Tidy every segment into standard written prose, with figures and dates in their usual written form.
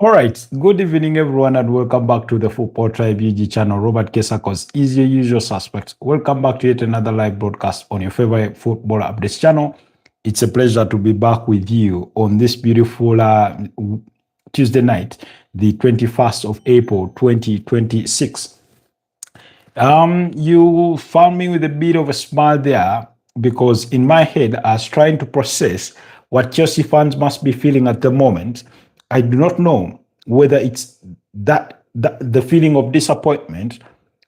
All right. Good evening, everyone, and welcome back to the Football Tribe UG channel. Robert Kesakos is your usual suspect. Welcome back to yet another live broadcast on your favorite football updates channel. It's a pleasure to be back with you on this beautiful Tuesday night, the 21st of April, 2026. You found me with a bit of a smile there because in my head, I was trying to process what Chelsea fans must be feeling at the moment. I do not know whether it's that the feeling of disappointment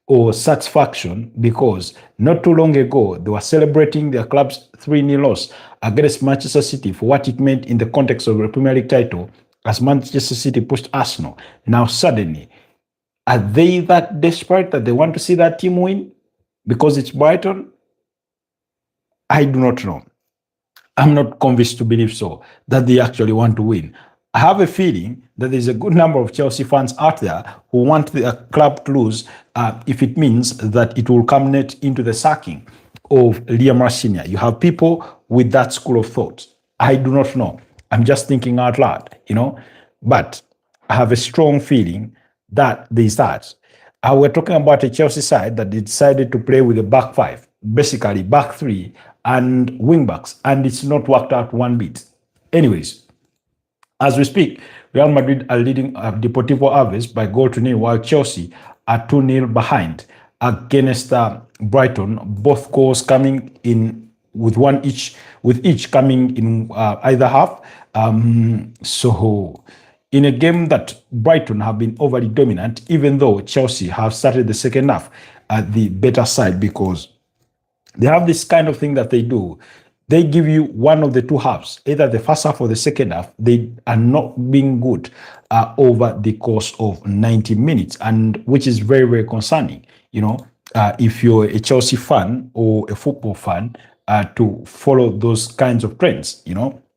or satisfaction because not too long ago they were celebrating their club's 3-0 loss against Manchester City for what it meant in the context of the Premier League title as Manchester City pushed Arsenal. Now suddenly are they that desperate that they want to see that team win because it's Brighton? I do not know. I'm not convinced to believe so, that they actually want to win. I have a feeling that there's a good number of Chelsea fans out there who want the club to lose if it means that it will culminate into the sacking of Liam Senior. You have people with that school of thought. I do not know. I'm just thinking out loud. But I have a strong feeling that there's that. We're talking about a Chelsea side that decided to play with a back five, basically back three and wing backs, and it's not worked out one bit. Anyways, as we speak, Real Madrid are leading Deportivo Alaves by goal to nil, while Chelsea are 2-0 behind against Brighton. Both goals coming in with each coming in either half. So in a game that Brighton have been overly dominant, even though Chelsea have started the second half at the better side because they have this kind of thing that they do. They give you one of the two halves, either the first half or the second half. They are not being good over the course of 90 minutes, and which is very, very concerning. If you're a Chelsea fan or a football fan, to follow those kinds of trends,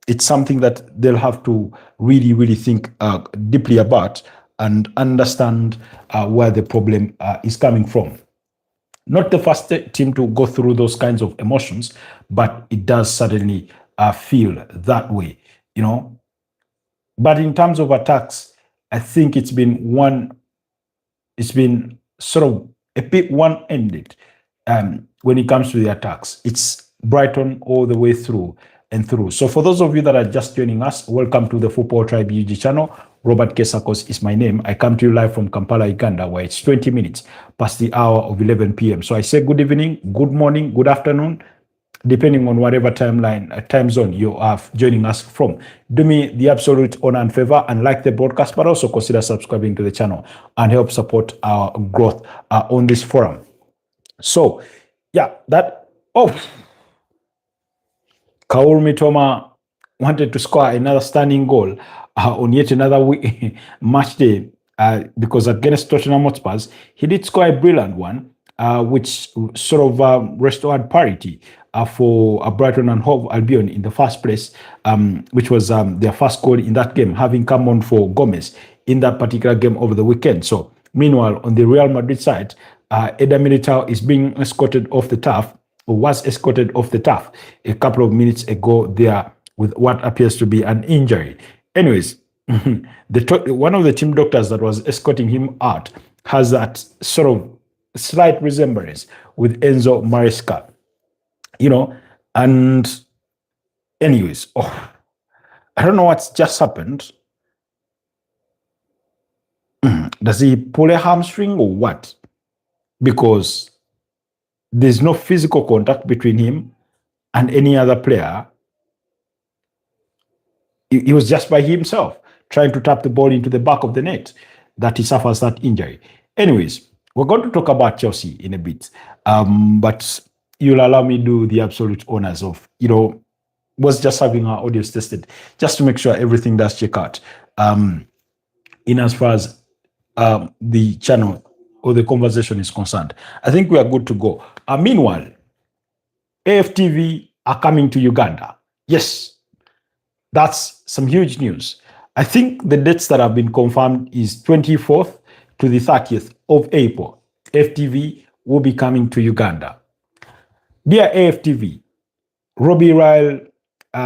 it's something that they'll have to really, really think deeply about and understand where the problem is coming from. Not the first team to go through those kinds of emotions, but it does certainly feel that way. But in terms of attacks, I think it's been sort of a bit one-ended when it comes to the attacks. It's Brighton all the way through and through. So for those of you that are just joining us, welcome to the Football Tribe UG channel. Robert Kesakos is my name. I come to you live from Kampala, Uganda, where it's 20 minutes past the hour of 11 p.m. So I say good evening, good morning, good afternoon, depending on whatever time zone you are joining us from. Do me the absolute honor and favor and like the broadcast, but also consider subscribing to the channel and help support our growth on this forum. So, yeah, Kaoru Mitoma wanted to score another stunning goal on yet another match day because against Tottenham Hotspur, he did score a brilliant one, which sort of restored parity for Brighton and Hove Albion in the first place, which was their first goal in that game, having come on for Gomez in that particular game over the weekend. So, meanwhile, on the Real Madrid side, Eder Militao is being escorted off the turf, or was escorted off the turf a couple of minutes ago there with what appears to be an injury. Anyways, one of the team doctors that was escorting him out has that sort of slight resemblance with Enzo Maresca, and anyways, I don't know what's just happened. Does he pull a hamstring or what? Because there's no physical contact between him and any other player. He was just by himself trying to tap the ball into the back of the net that he suffers that injury. Anyways, we're going to talk about Chelsea in a bit, but you'll allow me to do the absolute honors of, was just having our audios tested just to make sure everything does check out in as far as the channel or the conversation is concerned. I think we are good to go. Meanwhile, AFTV are coming to Uganda. Yes, that's some huge news. I think the dates that have been confirmed is 24th to the 30th of April. FTV will be coming to Uganda. Dear AFTV, Robbie Ryle,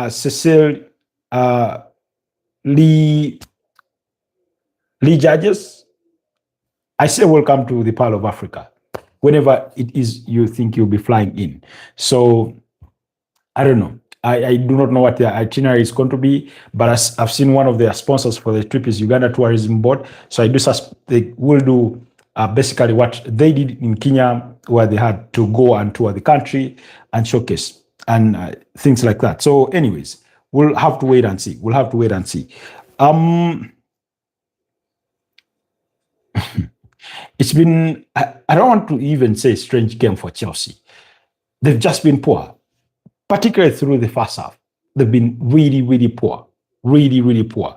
Cecil, Lee, Lee Judges, I say welcome to the Pearl of Africa. Whenever it is you think you'll be flying in. So I don't know. I do not know what their itinerary is going to be, but as I've seen one of their sponsors for the trip is Uganda Tourism Board. So I do suspect they will do basically what they did in Kenya, where they had to go and tour the country and showcase and things like that. So, anyways, we'll have to wait and see. We'll have to wait and see. It's been, I don't want to even say strange game for Chelsea. They've just been poor, particularly through the first half. They've been really, really poor, really, really poor.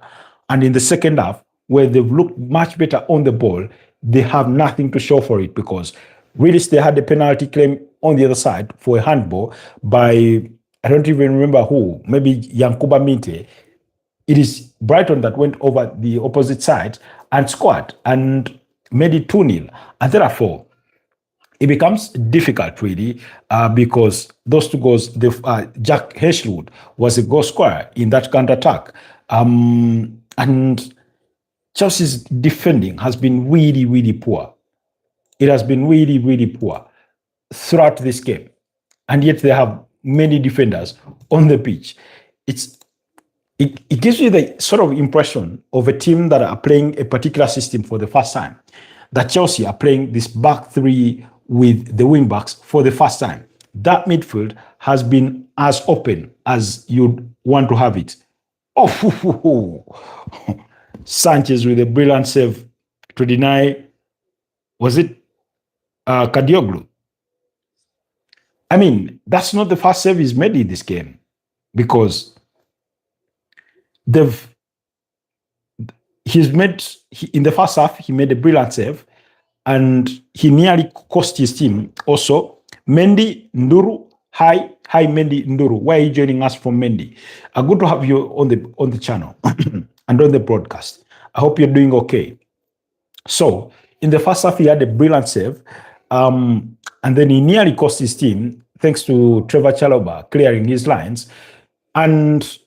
And in the second half, where they've looked much better on the ball, they have nothing to show for it because really they had a penalty claim on the other side for a handball by, I don't even remember who, maybe Yankuba Minte. It is Brighton that went over the opposite side and scored and made it 2-0. And therefore, it becomes difficult really because those two goals, Jack Heshwood was a goal scorer in that counter-attack. And Chelsea's defending has been really, really poor. It has been really, really poor throughout this game. And yet they have many defenders on the pitch. It gives you the sort of impression of a team that are playing a particular system for the first time. That Chelsea are playing this back three with the wing backs for the first time. That midfield has been as open as you'd want to have it. Oh, Sanchez with a brilliant save to deny, was it Kadioglu? I mean, that's not the first save he's made in this game because in the first half, he made a brilliant save and he nearly cost his team. Also, Mendy Nduru, hi Mendy Nduru. Why are you joining us from Mendy? Good to have you on the channel and on the broadcast. I hope you're doing okay. So, in the first half, he had a brilliant save, and then he nearly cost his team thanks to Trevor Chalobah clearing his lines. And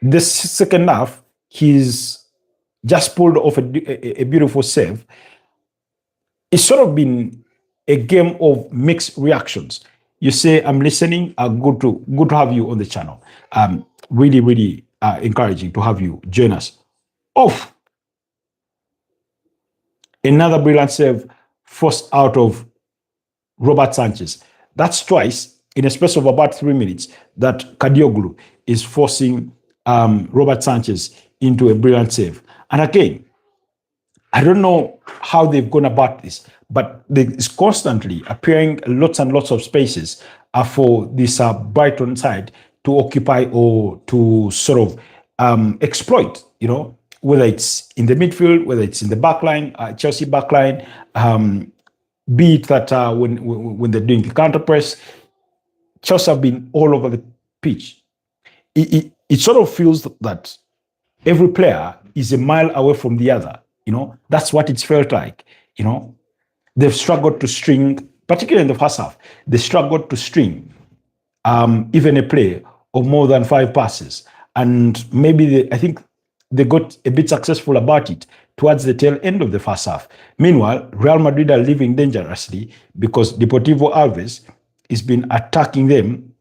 the second half, he's just pulled off a beautiful save. It's sort of been a game of mixed reactions. You say, I'm listening, good to have you on the channel. Really, really encouraging to have you join us. Oh, another brilliant save forced out of Robert Sanchez. That's twice in a space of about 3 minutes that Kadioglu is forcing Robert Sanchez into a brilliant save. And again, I don't know how they've gone about this, but it's constantly appearing lots and lots of spaces for this Brighton side to occupy or to sort of exploit, whether it's in the midfield, whether it's in the backline, Chelsea backline, be it that when they're doing the counter press, Chelsea have been all over the pitch. It sort of feels that every player is a mile away from the other. That's what it's felt like. They've struggled to string, particularly in the first half, they struggled to string even a play of more than 5 passes. And maybe I think they got a bit successful about it towards the tail end of the first half. Meanwhile, Real Madrid are living dangerously because Deportivo Alaves has been attacking them.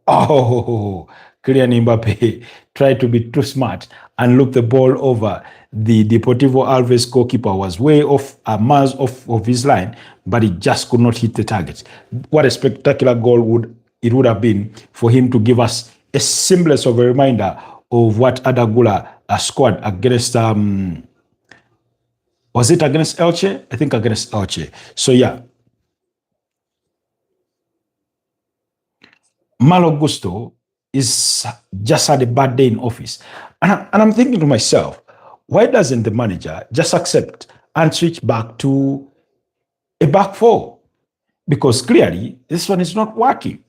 Oh, Kylian Mbappe tried to be too smart and looked the ball over. The Deportivo Alaves goalkeeper was way off, miles off of his line, but he just could not hit the target. What a spectacular goal it would have been for him to give us a semblance of a reminder of what Adagula scored against, was it against Elche? I think against Elche. So yeah. Malo Gusto is just had a bad day in office. And I'm thinking to myself, why doesn't the manager just accept and switch back to a back four? Because clearly this one is not working.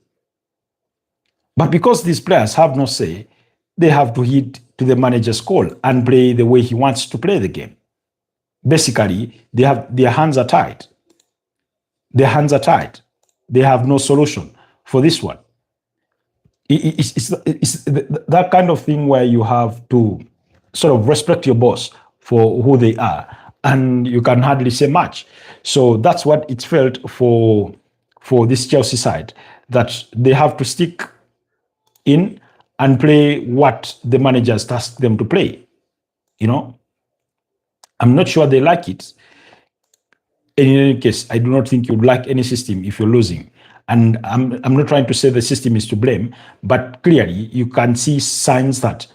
But because these players have no say, they have to heed to the manager's call and play the way he wants to play the game. Basically, their hands are tied. Their hands are tied. They have no solution for this one. It's that kind of thing where you have to sort of respect your boss for who they are, and you can hardly say much. So that's what it felt for this Chelsea side, that they have to stick in and play what the managers tasked them to play. You know, I'm not sure they like it. In any case, I do not think you'd like any system if you're losing. And I'm not trying to say the system is to blame, but clearly you can see signs that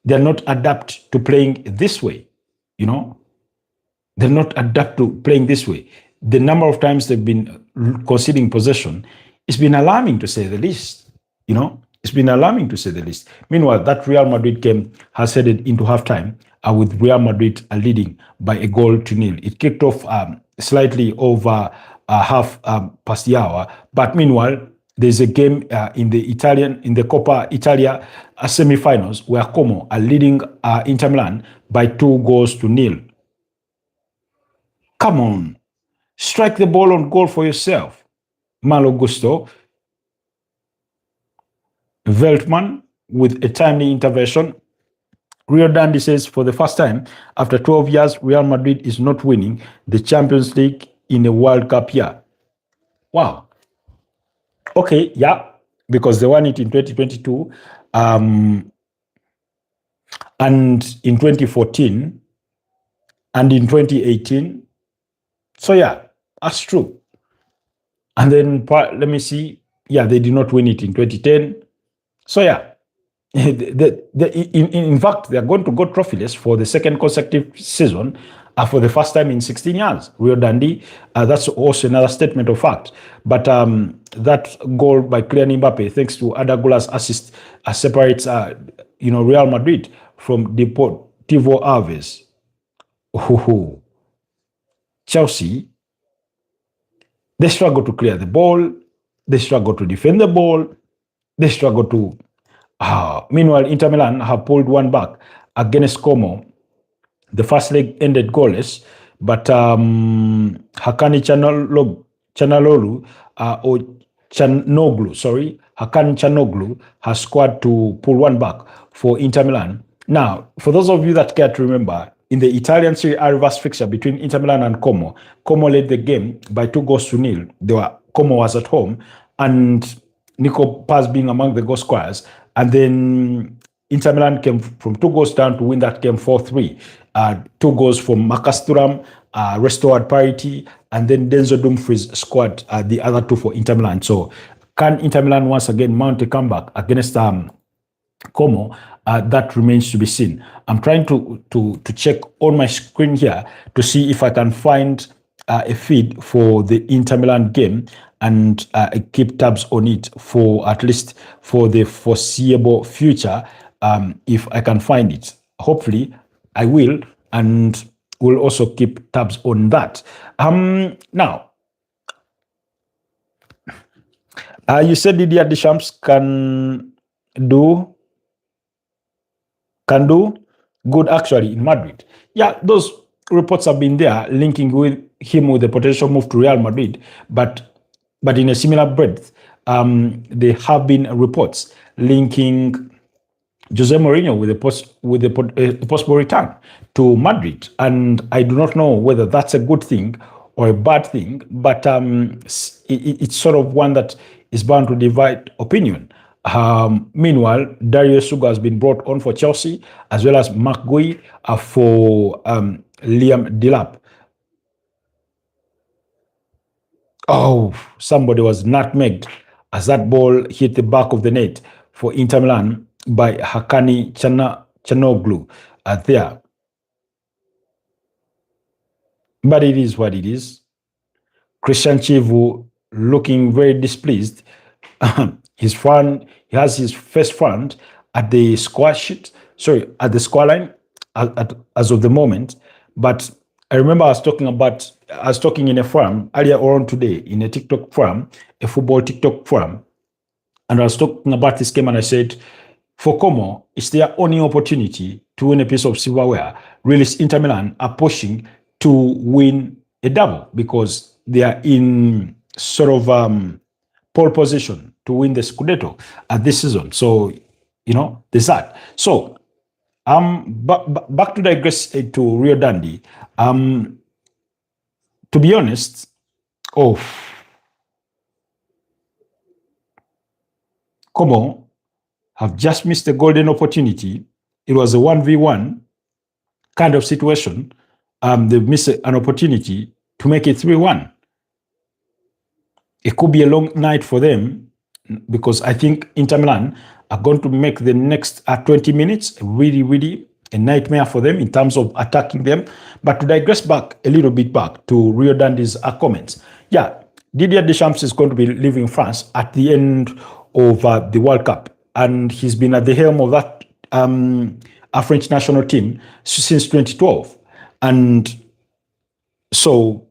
they're not adapt to playing this way. You know, they're not adapt to playing this way. The number of times they've been conceding possession, it's been alarming to say the least. You know, it's been alarming to say the least. Meanwhile, that Real Madrid game has headed into halftime with Real Madrid leading by a goal to nil. It kicked off slightly over half past the hour, but meanwhile, there's a game in the Coppa Italia semi-finals where Como are leading Inter Milan by 2 goals to nil. Come on, strike the ball on goal for yourself. Malo Gusto. Veltman with a timely intervention. Rio Dandy says, for the first time after 12 years, Real Madrid is not winning the Champions League in a World Cup year. Wow. Okay, yeah, because they won it in 2022 and in 2014 and in 2018. So yeah, that's true. And then let me see. Yeah, they did not win it in 2010. So yeah, in fact, they are going to go trophyless for the second consecutive season for the first time in 16 years. Rio Dandy, that's also another statement of fact. But that goal by Kylian Mbappe, thanks to Adagula's assist, separates Real Madrid from Deportivo Alaves. Chelsea, they struggle to clear the ball. They struggle to defend the ball. They struggle to... meanwhile, Inter Milan have pulled one back against Como. The first leg ended goalless, but Hakani Chanalolu or Hakani Chanoglu has scored to pull one back for Inter Milan. Now, for those of you that care to remember, in the Italian Serie A reverse fixture between Inter Milan and Como led the game by 2 goals to nil. Como was at home, and Nico Paz being among the goal scorers. And then Inter Milan came from 2 goals down to win that game 4-3. 2 goals from Marcus Thuram, restored parity, and then Denzel Dumfries scored the other 2 for Inter Milan. So can Inter Milan once again mount a comeback against Como? That remains to be seen. I'm trying to check on my screen here to see if I can find a feed for the Inter Milan game and keep tabs on it for at least for the foreseeable future, if I can find it. Hopefully, I will, and we'll also keep tabs on that. Now, you said Didier Deschamps can do good actually in Madrid. Yeah, those reports have been there linking with him with the potential move to Real Madrid, but in a similar breadth, there have been reports linking Jose Mourinho with a possible return to Madrid, and I do not know whether that's a good thing or a bad thing, but it's sort of one that is bound to divide opinion. Meanwhile, Dario Suga has been brought on for Chelsea, as well as Mark Gui for Liam Delap. Oh, somebody was nutmegged as that ball hit the back of the net for Inter Milan by Hakani Chanoglu there. But it is what it is. Christian Chivu looking very displeased. He has his first front at the score sheet, at the scoreline as of the moment. But I remember I was talking in a forum earlier on today, in a TikTok forum, a football TikTok forum, and I was talking about this game, and I said, for Como, it's their only opportunity to win a piece of silverware. Really, Inter Milan are pushing to win a double because they are in sort of pole position to win the Scudetto this season. So, there's that. So, Back to digress to Rio Dundee. To be honest, oh, Como have just missed a golden opportunity. It was a 1v1 kind of situation. They've missed an opportunity to make it 3-1. It could be a long night for them because I think Inter Milan are going to make the next 20 minutes really, really a nightmare for them in terms of attacking them. But to digress back a little bit back to Rio Dandy's comments, yeah, Didier Deschamps is going to be leaving France at the end of the World Cup, and he's been at the helm of that French national team since 2012, and so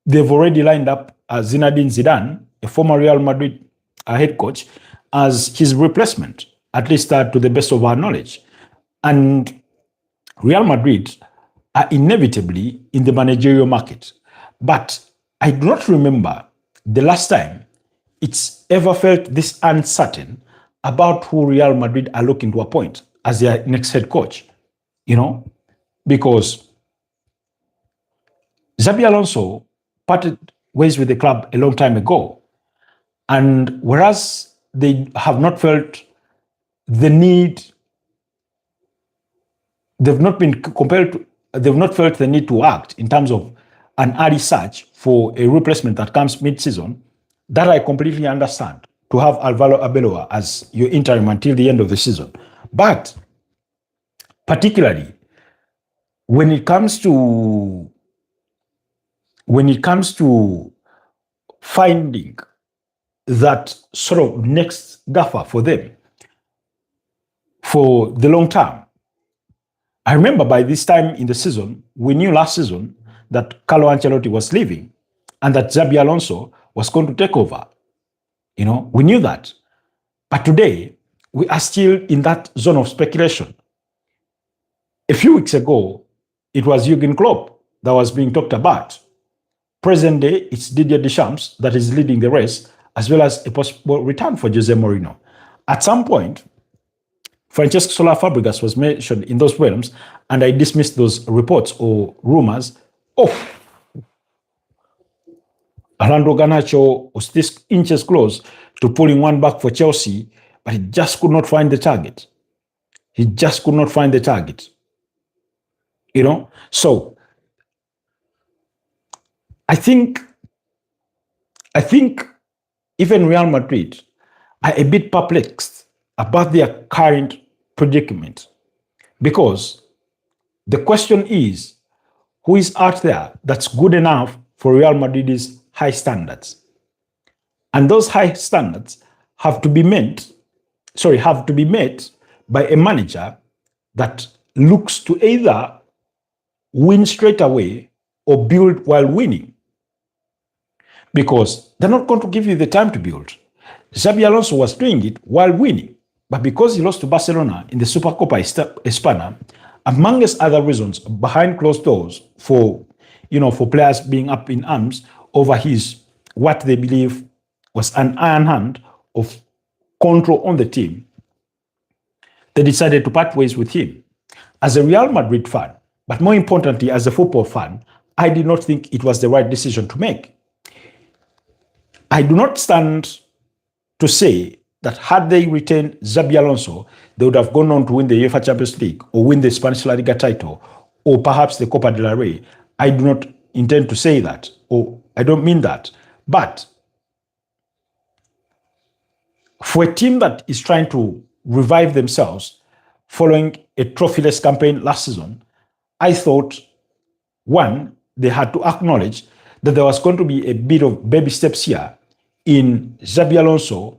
they've already lined up Zinedine Zidane, a former Real Madrid head coach, as his replacement, at least to the best of our knowledge. And Real Madrid are inevitably in the managerial market. But I do not remember the last time it's ever felt this uncertain about who Real Madrid are looking to appoint as their next head coach, because Xabi Alonso parted ways with the club a long time ago. And whereas they have not felt the need, they've not felt the need to act in terms of an early search for a replacement that comes mid-season. That I completely understand, to have Alvaro Arbeloa as your interim until the end of the season. But particularly when it comes to finding that sort of next gaffer for them for the long term. I remember by this time in the season, we knew last season that Carlo Ancelotti was leaving and that Xabi Alonso was going to take over. We knew that. But today, we are still in that zone of speculation. A few weeks ago, it was Jurgen Klopp that was being talked about. Present day, it's Didier Deschamps that is leading the race, as well as a possible return for Jose Mourinho. At some point, Francesco Sola Fabregas was mentioned in those realms, and I dismissed those reports or rumors. Orlando Garnacho was 6 inches close to pulling one back for Chelsea, but he just could not find the target. So I think even Real Madrid are a bit perplexed about their current predicament, because the question is, who is out there that's good enough for Real Madrid's high standards? And those high standards have to be met by a manager that looks to either win straight away or build while winning, because they're not going to give you the time to build. Xabi Alonso was doing it while winning, but because he lost to Barcelona in the Supercopa España, amongst other reasons, behind closed doors for players being up in arms over his, what they believe was an iron hand of control on the team, they decided to part ways with him. As a Real Madrid fan, but more importantly, as a football fan, I did not think it was the right decision to make. I do not stand to say that had they retained Xabi Alonso, they would have gone on to win the UEFA Champions League or win the Spanish La Liga title or perhaps the Copa del Rey. I do not intend to say that, or I don't mean that. But for a team that is trying to revive themselves following a trophyless campaign last season, I thought, one, they had to acknowledge that there was going to be a bit of baby steps here in Xabi Alonso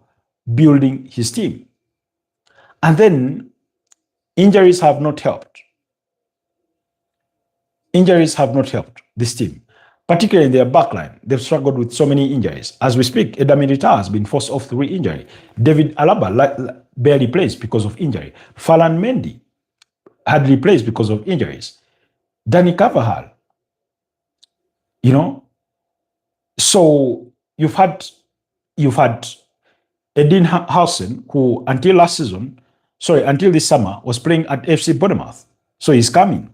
building his team. And then injuries have not helped. This team, particularly in their backline. They've struggled with so many injuries. As we speak, Eder Militao has been forced off through injury. David Alaba barely plays because of injury. Ferland Mendy hardly plays because of injuries. Dani Carvajal, So you've had Edin Hausen, who until last season sorry, until this summer, was playing at FC Bournemouth. So he's coming.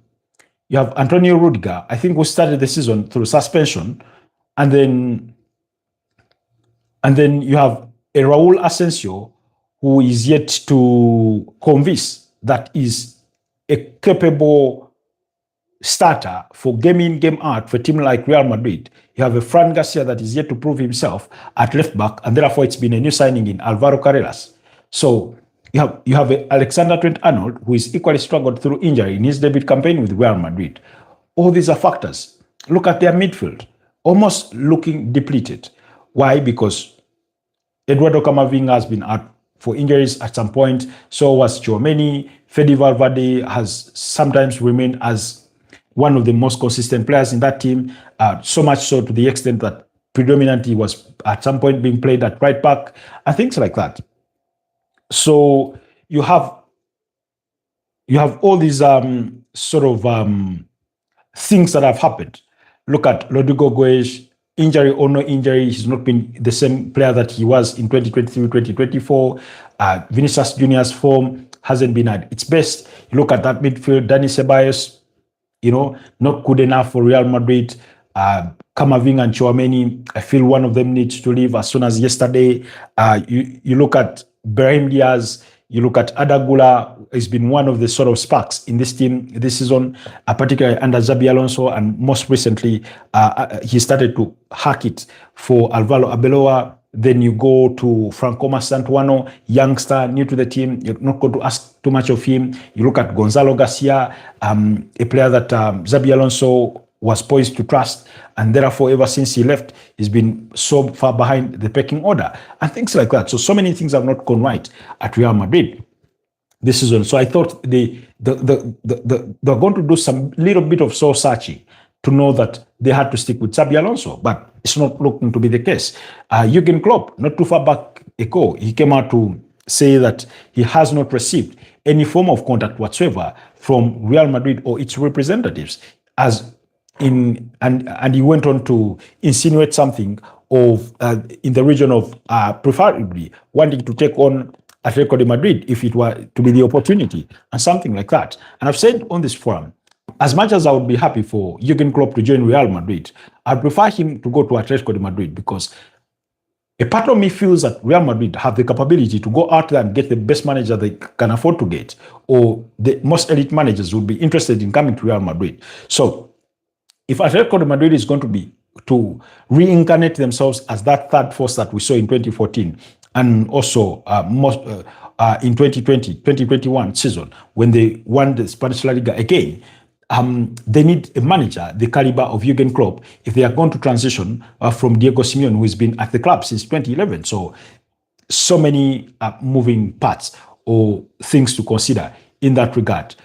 You have Antonio Rudiger, I think, who started the season through suspension, and then you have a Raul Asensio who is yet to convince that is a capable starter for game in, game out for a team like Real Madrid. You have a Fran Garcia that is yet to prove himself at left back, and therefore it's been a new signing in Alvaro Carreras. So you have Alexander Trent-Arnold, who is equally struggled through injury in his debut campaign with Real Madrid. All these are factors. Look at their midfield, almost looking depleted. Why? Because Eduardo Camavinga has been out for injuries at some point. So was Tchouaméni. Fede Valverde has sometimes remained as one of the most consistent players in that team, so much so to the extent that predominantly was at some point being played at right back and things like that. So you have all these things that have happened. Look at Rodrigo Goes, injury or no injury, he's not been the same player that he was in 2023, 2024. Vinicius Junior's form hasn't been at its best. You look at that midfield, Dani Ceballos, not good enough for Real Madrid. Camavinga and Tchouaméni, I feel one of them needs to leave as soon as yesterday. You look at Brahim Diaz, you look at Adagula, has been one of the sort of sparks in this team this season, particularly under Xabi Alonso, and most recently, he started to hack it for Alvaro Arbeloa. Then you go to Franco Masantuano, youngster, new to the team. You're not going to ask too much of him. You look at Gonzalo Garcia, a player that Xabi Alonso was poised to trust, and therefore, ever since he left, he's been so far behind the pecking order, and things like that. So many things have not gone right at Real Madrid this season. So I thought they're going to do some little bit of soul searching to know that they had to stick with Xabi Alonso, but it's not looking to be the case. Jurgen Klopp, not too far back ago, he came out to say that he has not received any form of contact whatsoever from Real Madrid or its representatives, and he went on to insinuate something of in the region of preferably wanting to take on Atletico de Madrid if it were to be the opportunity, and something like that. And I've said on this forum, as much as I would be happy for Jurgen Klopp to join Real Madrid, I'd prefer him to go to Atletico de Madrid, because a part of me feels that Real Madrid have the capability to go out there and get the best manager they can afford to get, or the most elite managers would be interested in coming to Real Madrid. So if Atletico de Madrid is going to reincarnate themselves as that third force that we saw in 2014, and also in 2020-2021 season, when they won the Spanish La Liga again, they need a manager the caliber of Jurgen Klopp if they are going to transition from Diego Simeone, who has been at the club since 2011. So many moving parts or things to consider in that regard.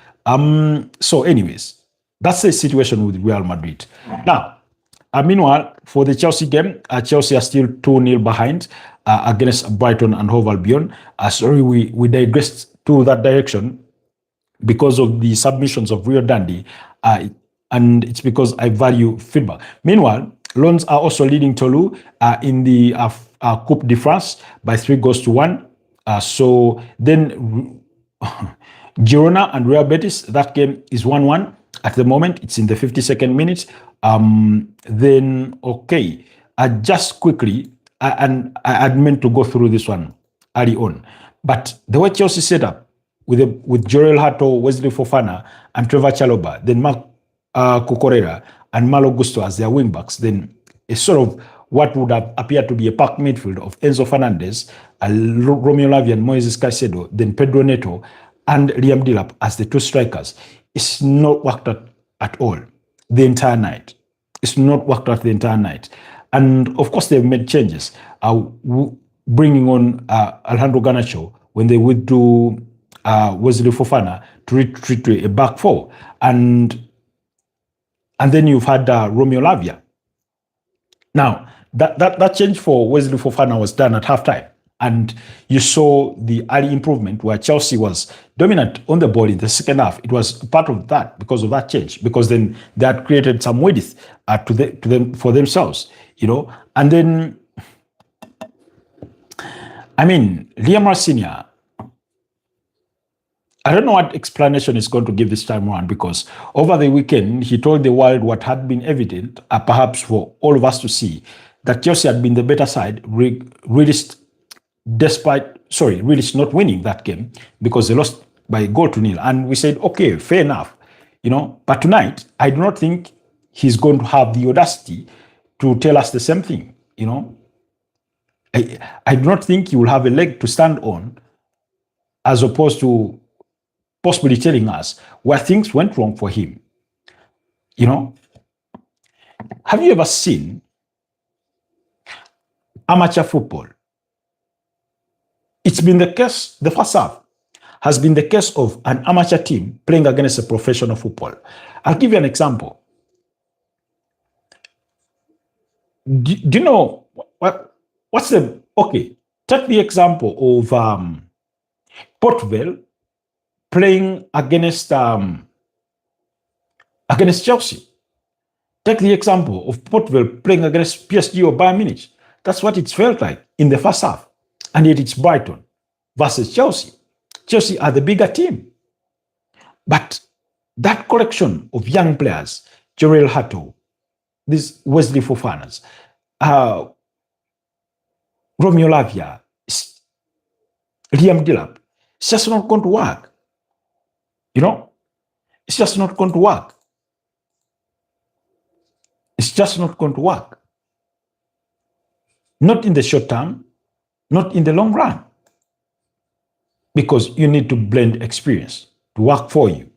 So anyways, that's the situation with Real Madrid. Now, meanwhile, for the Chelsea game, Chelsea are still 2-0 behind against Brighton and Hove Albion. Sorry, we digressed to that direction because of the submissions of Rio Dundee, and it's because I value feedback. Meanwhile, Lons are also leading Toulouse in the Coupe de France by 3-1. So then Girona and Real Betis, that game is 1-1 at the moment. It's in the 52nd minute. Then, okay, just quickly, and I had meant to go through this one early on, but the way Chelsea set up with Jorel Hato, Wesley Fofana, and Trevor Chalobah, then Marc Cucurella and Malo Gusto as their wing-backs, then it's sort of what would have appeared to be a packed midfield of Enzo Fernandez, Romeo Lavia and Moises Caicedo, then Pedro Neto and Liam Delap as the two strikers. It's not worked out at all the entire night. It's not worked out the entire night. And of course, they've made changes, bringing on Alejandro Garnacho when they withdrew Wesley Fofana to retreat to a back four. And then you've had Romeo Lavia. Now, that change for Wesley Fofana was done at halftime. And you saw the early improvement where Chelsea was dominant on the ball in the second half. It was part of that because of that change, because then they had created some width to them for themselves, And then, I mean, Liam Senior, I don't know what explanation he's going to give this time around, because over the weekend he told the world what had been evident, perhaps for all of us to see, that Chelsea had been the better side, really really not winning that game because they lost by a goal to nil. And we said, okay, fair enough, But tonight, I do not think he's going to have the audacity to tell us the same thing, I do not think he will have a leg to stand on, as opposed to possibly telling us where things went wrong for him. Have you ever seen amateur football? It's been the case, the first half has been the case of an amateur team playing against a professional football. I'll give you an example. Do you know what's the, okay, take the example of Portugal playing against Chelsea. Take the example of Portugal playing against PSG or Bayern Munich. That's what it felt like in the first half. And yet it's Brighton versus Chelsea. Chelsea are the bigger team. But that collection of young players, Jorel Hato, these Wesley Fofanas, Romeo Lavia, Liam Delap, it's just not going to work. It's just not going to work. It's just not going to work. Not in the short term, not in the long run. Because you need to blend experience to work for you.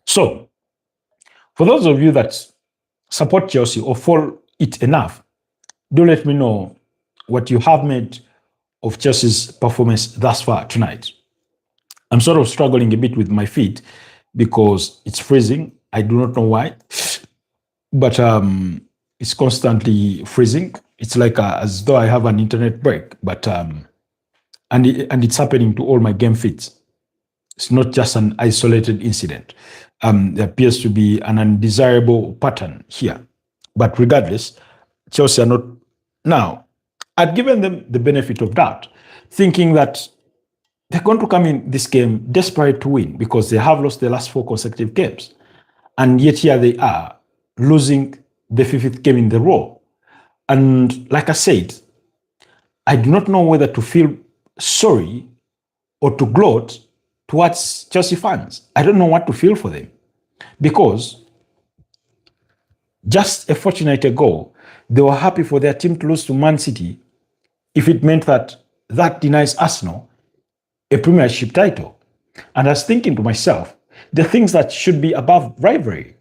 So, for those of you that support Chelsea or follow it enough, do let me know what you have made of Chelsea's performance thus far tonight. I'm sort of struggling a bit with my feet because it's freezing. I do not know why, but it's constantly freezing. It's like as though I have an internet break, but and it's happening to all my game feeds. It's not just an isolated incident. There appears to be an undesirable pattern here. But regardless, Chelsea are not. Now, I'd given them the benefit of doubt, thinking that they're going to come in this game desperate to win because they have lost the last 4 consecutive games. And yet here they are, losing the 5th game in the row. And like I said, I do not know whether to feel sorry or to gloat towards Chelsea fans. I don't know what to feel for them, because just a fortnight ago, they were happy for their team to lose to Man City if it meant that denies Arsenal a Premiership title. And I was thinking to myself, the things that should be above rivalry.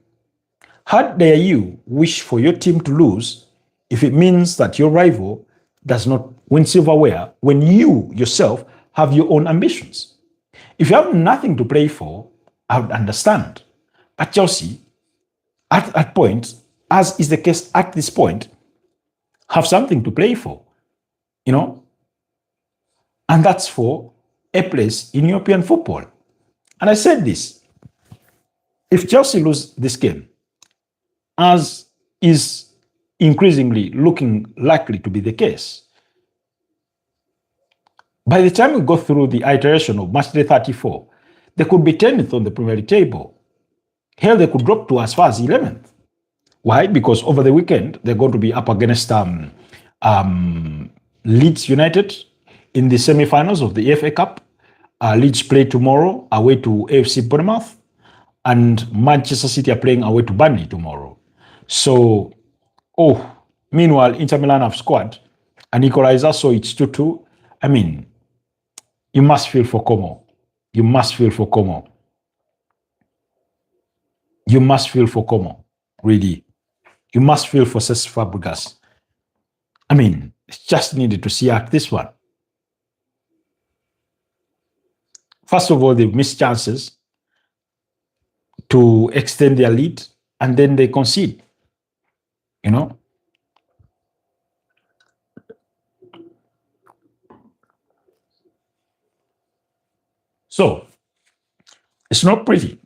How dare you wish for your team to lose if it means that your rival does not win silverware when you yourself have your own ambitions? If you have nothing to play for, I would understand. But Chelsea, at that point, as is the case at this point, have something to play for, And that's for a place in European football. And I said this, if Chelsea lose this game, as is increasingly looking likely to be the case, by the time we go through the iteration of match day 34, they could be 10th on the Premier League table. Hell, they could drop to as far as 11th. Why? Because over the weekend, they're going to be up against Leeds United in the semi-finals of the FA Cup. Leeds play tomorrow away to AFC Bournemouth, and Manchester City are playing away to Burnley tomorrow. So, meanwhile, Inter Milan have scored an equalizer, so it's 2-2. I mean, you must feel for Como. You must feel for Como. You must feel for Como, really. You must feel for Cesc Fabregas. I mean, it's just needed to see out this one. First of all, they've missed chances to extend their lead, and then they concede. So, it's not pretty.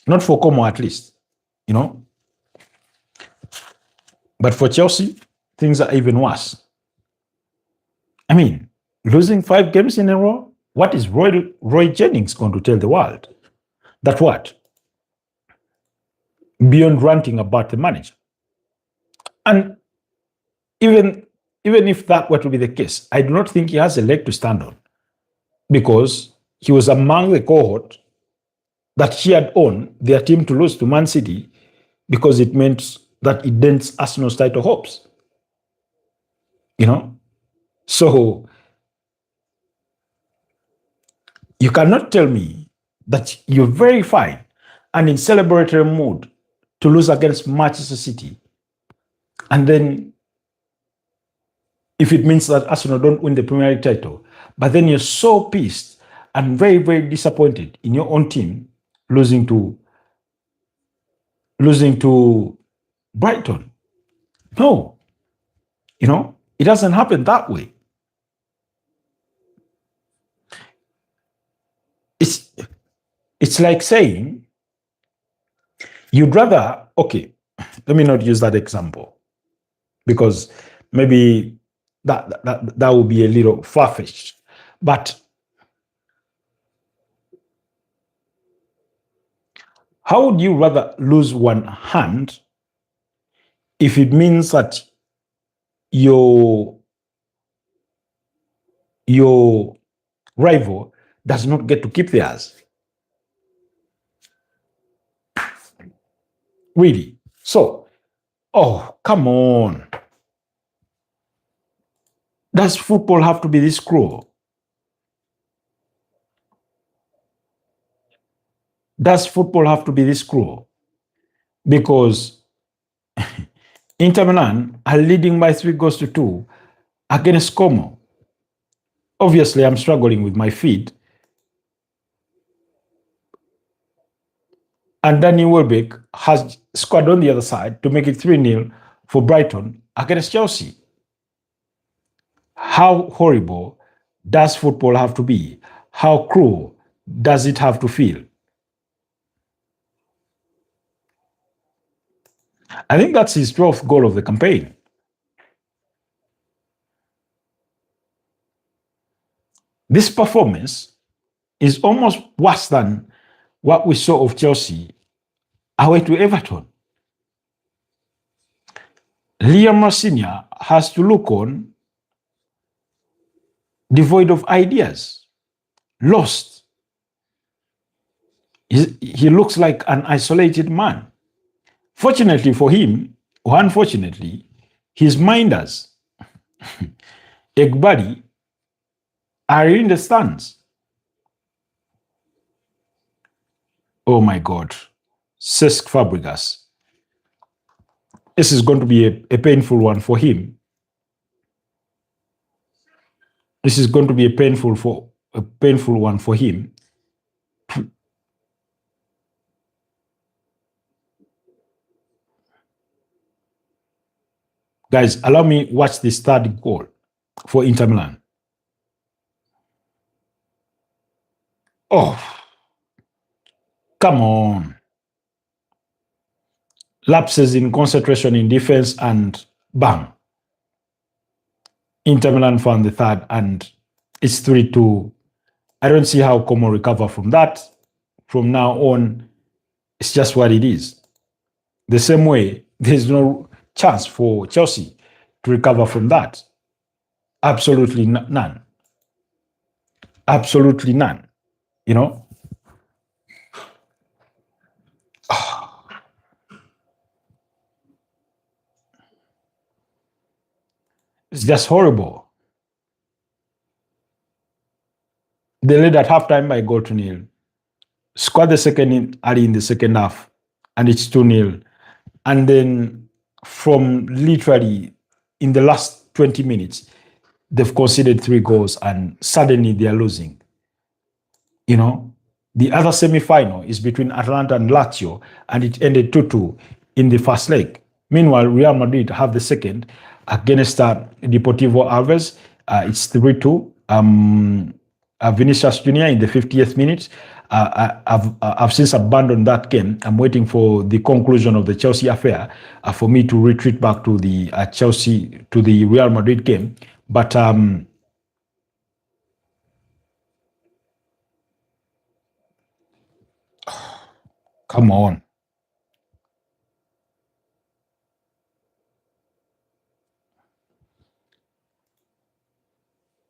Not for Como, at least. But But for Chelsea, things are even worse. I mean, losing 5 games in a row, what is Roy Jennings going to tell the world? That what? Beyond ranting about the manager. And even if that were to be the case, I do not think he has a leg to stand on, because he was among the cohort that cheered on their team to lose to Man City because it meant that it dents Arsenal's title hopes. So you cannot tell me that you're very fine and in celebratory mood to lose against Manchester City, and then if it means that Arsenal don't win the Premier League title, but then you're so pissed and very, very disappointed in your own team losing to Brighton. No, it doesn't happen that way. It's like saying you'd rather, okay, let me not use that example because maybe that would be a little far-fetched. But how would you rather lose one hand if it means that your rival does not get to keep theirs? Really? So, come on. Does football have to be this cruel? Does football have to be this cruel? Because Inter Milan are leading by 3-2 against Como. Obviously, I'm struggling with my feet. And Danny Welbeck has scored on the other side to make it 3-0 for Brighton against Chelsea. How horrible does football have to be? How cruel does it have to feel? I think that's his 12th goal of the campaign. This performance is almost worse than what we saw of Chelsea away to Everton. Liam Senior has to look on devoid of ideas, lost. He looks like an isolated man. Fortunately for him, or unfortunately, his minders, Egbadi, are in the stands. Oh my God. Cesc Fabregas. This is going to be a painful one for him. This is going to be a painful one for him. Guys, allow me watch this third goal for Inter Milan. Oh, come on. Lapses in concentration in defense and bang. Inter Milan found the third and it's 3-2. I don't see how Como recover from that. From now on, it's just what it is. The same way, there's no chance for Chelsea to recover from that. Absolutely none. Absolutely none. It's just horrible. They led at halftime by 2-0. Scored the second early in the second half, and it's 2-0. And then from literally in the last 20 minutes, they've conceded 3 goals and suddenly they're losing. The other semi-final is between Atalanta and Lazio, and it ended 2-2 in the first leg. Meanwhile, Real Madrid have the second against Deportivo Alaves. It's 3-2. Vinicius Jr. in the 50th minute I've since abandoned that game. I'm waiting for the conclusion of the Chelsea affair for me to retreat back to the to the Real Madrid game. But come on.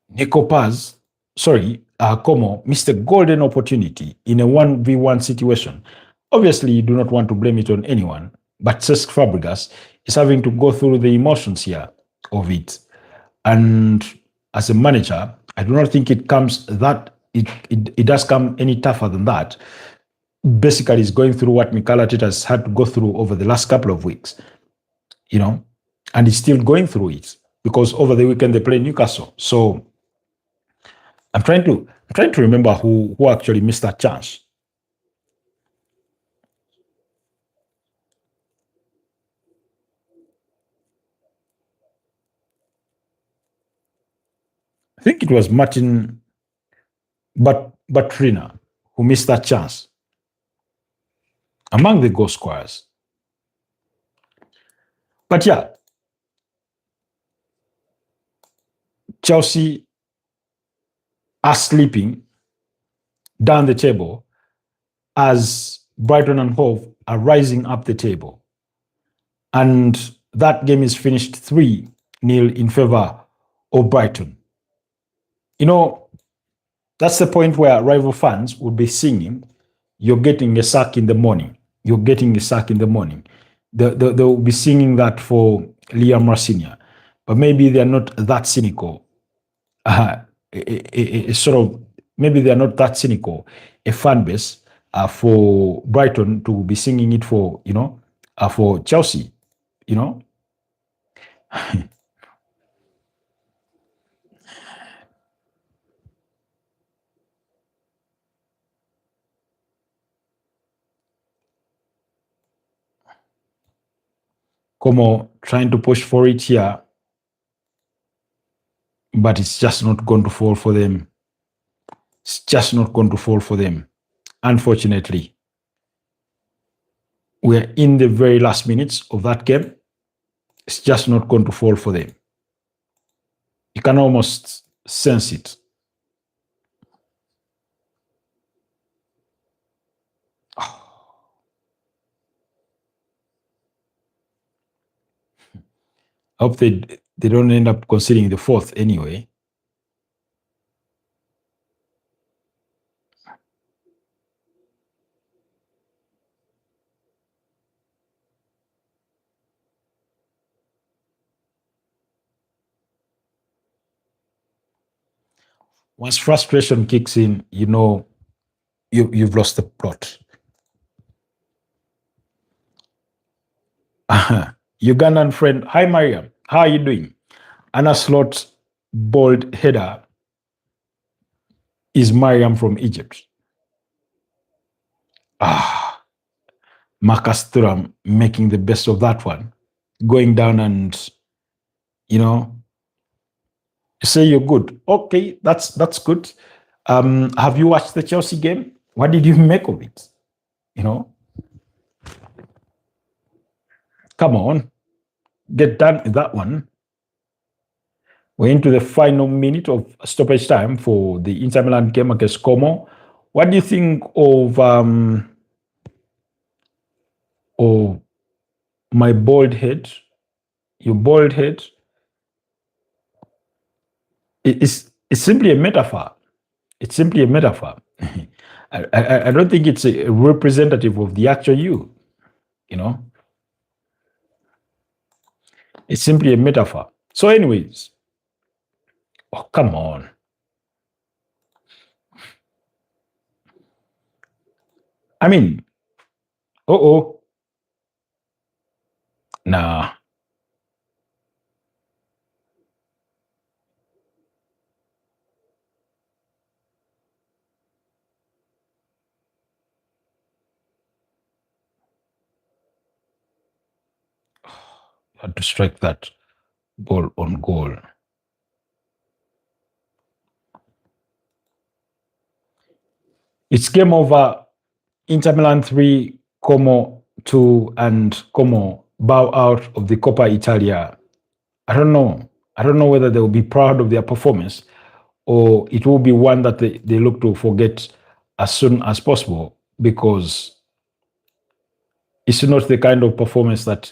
Nico Paz, sorry, Como missed a golden opportunity in a 1v1 situation. Obviously, you do not want to blame it on anyone, but Cesc Fabregas is having to go through the emotions here of it. And as a manager, I do not think it comes that it does come any tougher than that. Basically, it's going through what Mikel Arteta has had to go through over the last couple of weeks, you know, and he's still going through it because over the weekend they play Newcastle. So I'm trying to remember who actually missed that chance. I think it was Martin Batrina who missed that chance among the goal scorers. But yeah, Chelsea are sleeping down the table as Brighton and Hove are rising up the table. And that game is finished 3-0 in favor of Brighton. You know, that's the point where rival fans would be singing, "You're getting a sack in the morning. You're getting a sack in the morning." They'll be singing that for Liam Rasinia. But maybe they're not that cynical. Sort of, maybe they're not that cynical, a fan base for Brighton to be singing it for, for Chelsea, you know. Como trying to push for it here, but it's just not going to fall for them. It's just not going to fall for them, unfortunately. We're in the very last minutes of that game. It's just not going to fall for them. You can almost sense it. I hope they don't end up conceding the fourth anyway. Once frustration kicks in, you know you've lost the plot. Ugandan friend, hi Mariam, how are you doing? Anna Slot bold header is Mariam from Egypt. Marcus Thuram making the best of that one, going down and say you're good. Okay, that's good. Have you watched the Chelsea game? What did you make of it? Come on, get done with that one. We're into the final minute of stoppage time for the Inter Milan game against Como. What do you think of my bald head? Your bald head? It's simply a metaphor. It's simply a metaphor. I don't think it's a representative of the actual you. It's simply a metaphor. So, anyways, oh, come on. I mean, nah. Had to strike that ball on goal. It's game over. Inter Milan 3, Como 2, and Como bow out of the Coppa Italia. I don't know. I don't know whether they will be proud of their performance or it will be one that they look to forget as soon as possible because it's not the kind of performance that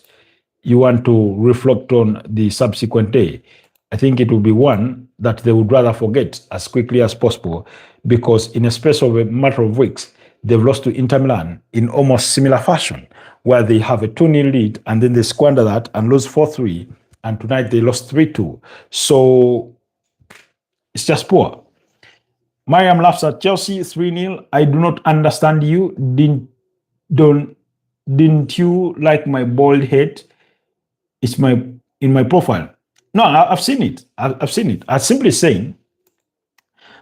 you want to reflect on the subsequent day. I think it will be one that they would rather forget as quickly as possible because in a space of a matter of weeks, they've lost to Inter Milan in almost similar fashion, where they have a 2-0 lead and then they squander that and lose 4-3. And tonight they lost 3-2. So it's just poor. Mariam laughs at Chelsea 3-0. I do not understand you. Didn't you like my bald head? It's in my profile. No, I've seen it. I've seen it. I'm simply saying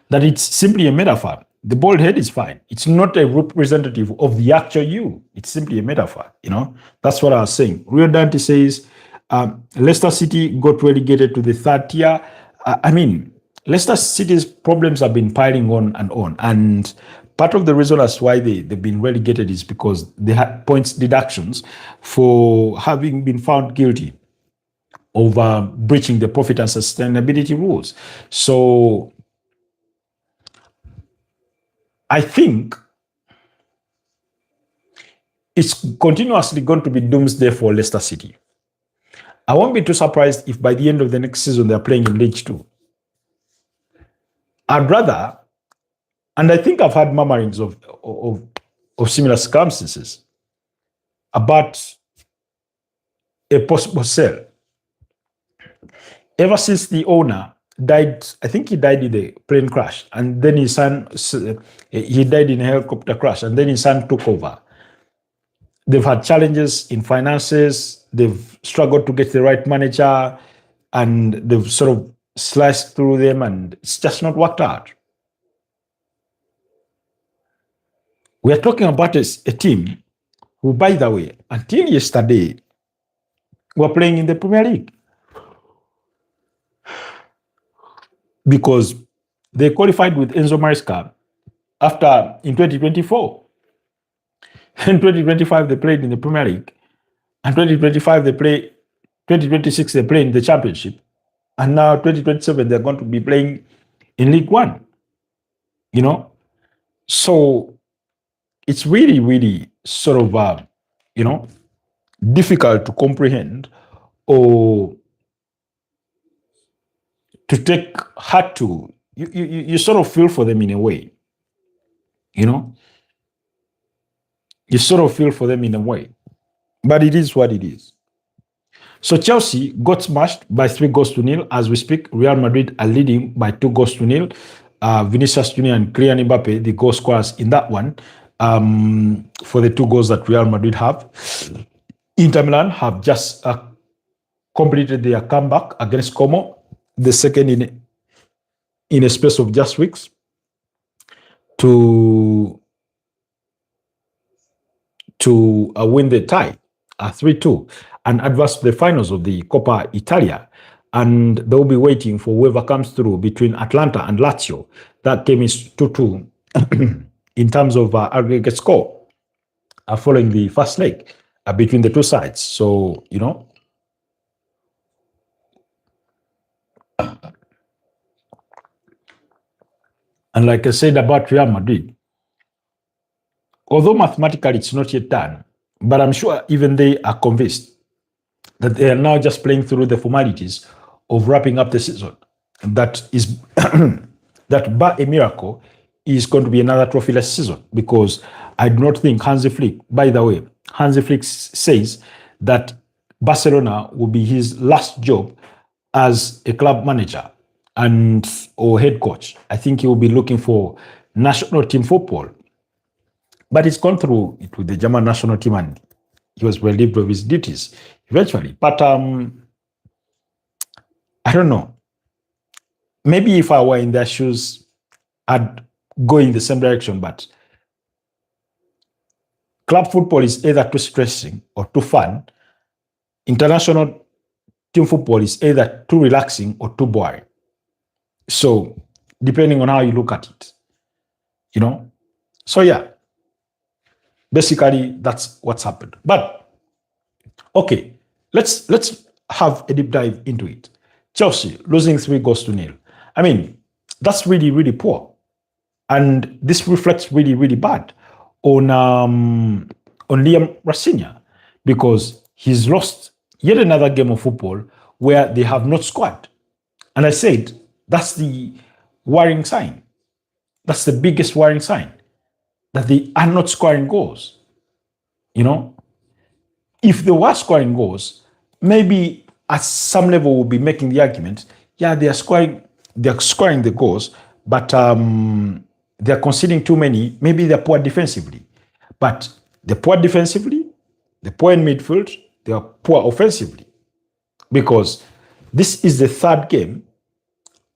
that it's simply a metaphor. The bald head is fine. It's not a representative of the actual you. It's simply a metaphor. That's what I was saying. Rio Dante says Leicester City got relegated to the third tier. I mean, Leicester City's problems have been piling on. And part of the reason as why they've been relegated is because they had points deductions for having been found guilty of breaching the profit and sustainability rules. So I think it's continuously going to be doomsday for Leicester City. I won't be too surprised if by the end of the next season they're playing in League 2. I'd rather, and I think I've had murmurings of similar circumstances about a possible sale. Ever since the owner died, I think he died in a plane crash, and then his son, he died in a helicopter crash, and then his son took over. They've had challenges in finances, they've struggled to get the right manager, and they've sort of sliced through them, and it's just not worked out. We are talking about a team who, by the way, until yesterday, were playing in the Premier League. Because they qualified with Enzo Maresca after in 2024. In 2025, they played in the Premier League. And 2026, they play in the Championship. And now 2027, they're going to be playing in League One. So it's really, really sort of, difficult to comprehend or to take heart to. You sort of feel for them in a way. You sort of feel for them in a way. But it is what it is. So Chelsea got smashed by 3-0 as we speak. Real Madrid are leading by 2-0. Vinicius Junior and Kylian Mbappe, the goal scorers in that one, for the 2 goals that Real Madrid have. Inter Milan have just completed their comeback against Como, the second in a space of just weeks, to win the tie, 3-2, and advance to the finals of the Coppa Italia. And they'll be waiting for whoever comes through between Atlanta and Lazio. That game is 2-2 in terms of aggregate score following the first leg between the two sides. So, and like I said about Real Madrid, although mathematically it's not yet done, but I'm sure even they are convinced that they are now just playing through the formalities of wrapping up the season. That is, that by a miracle is going to be another trophyless season, because I do not think Hansi Flick, by the way, Hansi Flick says that Barcelona will be his last job as a club manager or head coach. I think he will be looking for national team football. But he's gone through it with the German national team and he was relieved of his duties eventually. But I don't know. Maybe if I were in their shoes, I'd go in the same direction. But club football is either too stressing or too fun. International team football is either too relaxing or too boring. So, depending on how you look at it, So yeah, basically that's what's happened. But okay, let's have a deep dive into it. Chelsea losing 3 goals to nil. I mean, that's really, really poor. And this reflects really, really bad on Liam Rafinha, because he's lost yet another game of football where they have not scored. And I said that's the worrying sign. That's the biggest worrying sign, that they are not scoring goals. You know, if they were scoring goals, maybe at some level we'll be making the argument, yeah, they're scoring the goals, but they're conceding too many. Maybe they're poor defensively. But they're poor defensively, they're poor in midfield, they are poor offensively. Because this is the third game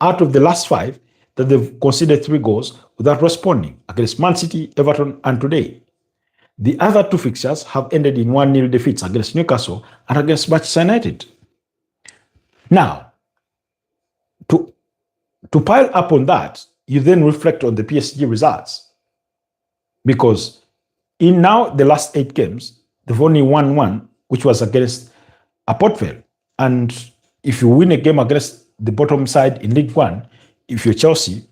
out of the last 5 that they've conceded 3 goals without responding, against Man City, Everton, and today. The other 2 fixtures have ended in 1-0 defeats against Newcastle and against Manchester United. Now, to pile up on that, you then reflect on the PSG results. Because in now the last 8 games, they've only won 1, which was against a Port Vale. And if you win a game against the bottom side in League One, if you're Chelsea,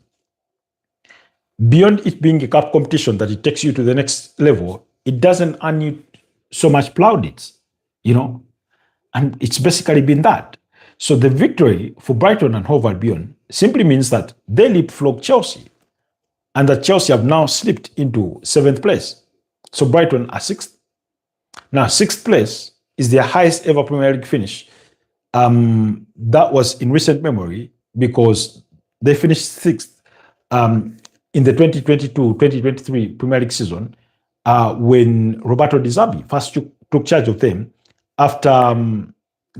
beyond it being a cup competition that it takes you to the next level, it doesn't earn you so much plaudits, and it's basically been that. So the victory for Brighton and Hove Albion simply means that they leapfrog Chelsea, and that Chelsea have now slipped into 7th place. So Brighton are 6th. Now 6th place is their highest ever Premier League finish. That was in recent memory, because they finished 6th in the 2022-2023 Premier League season, when Roberto Di Zerbi first took charge of them after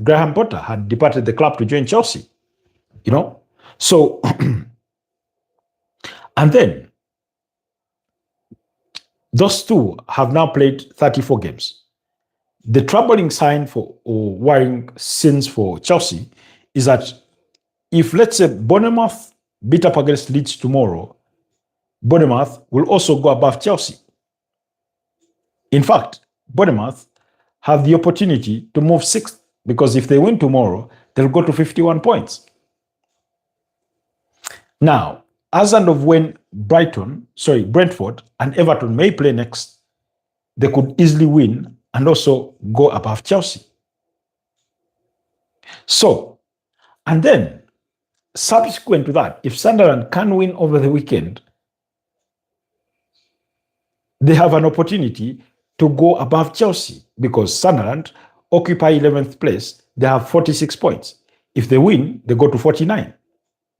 Graham Potter had departed the club to join Chelsea. So and then those 2 have now played 34 games. The troubling sign or worrying scenes for Chelsea is that if, let's say, Bournemouth beat up against Leeds tomorrow, Bournemouth will also go above Chelsea. In fact, Bournemouth have the opportunity to move 6th, because if they win tomorrow, they'll go to 51 points. Now, as and of when Brentford and Everton may play next, they could easily win and also go above Chelsea. So, and then subsequent to that, if Sunderland can win over the weekend, they have an opportunity to go above Chelsea, because Sunderland occupy 11th place. They have 46 points. If they win, they go to 49.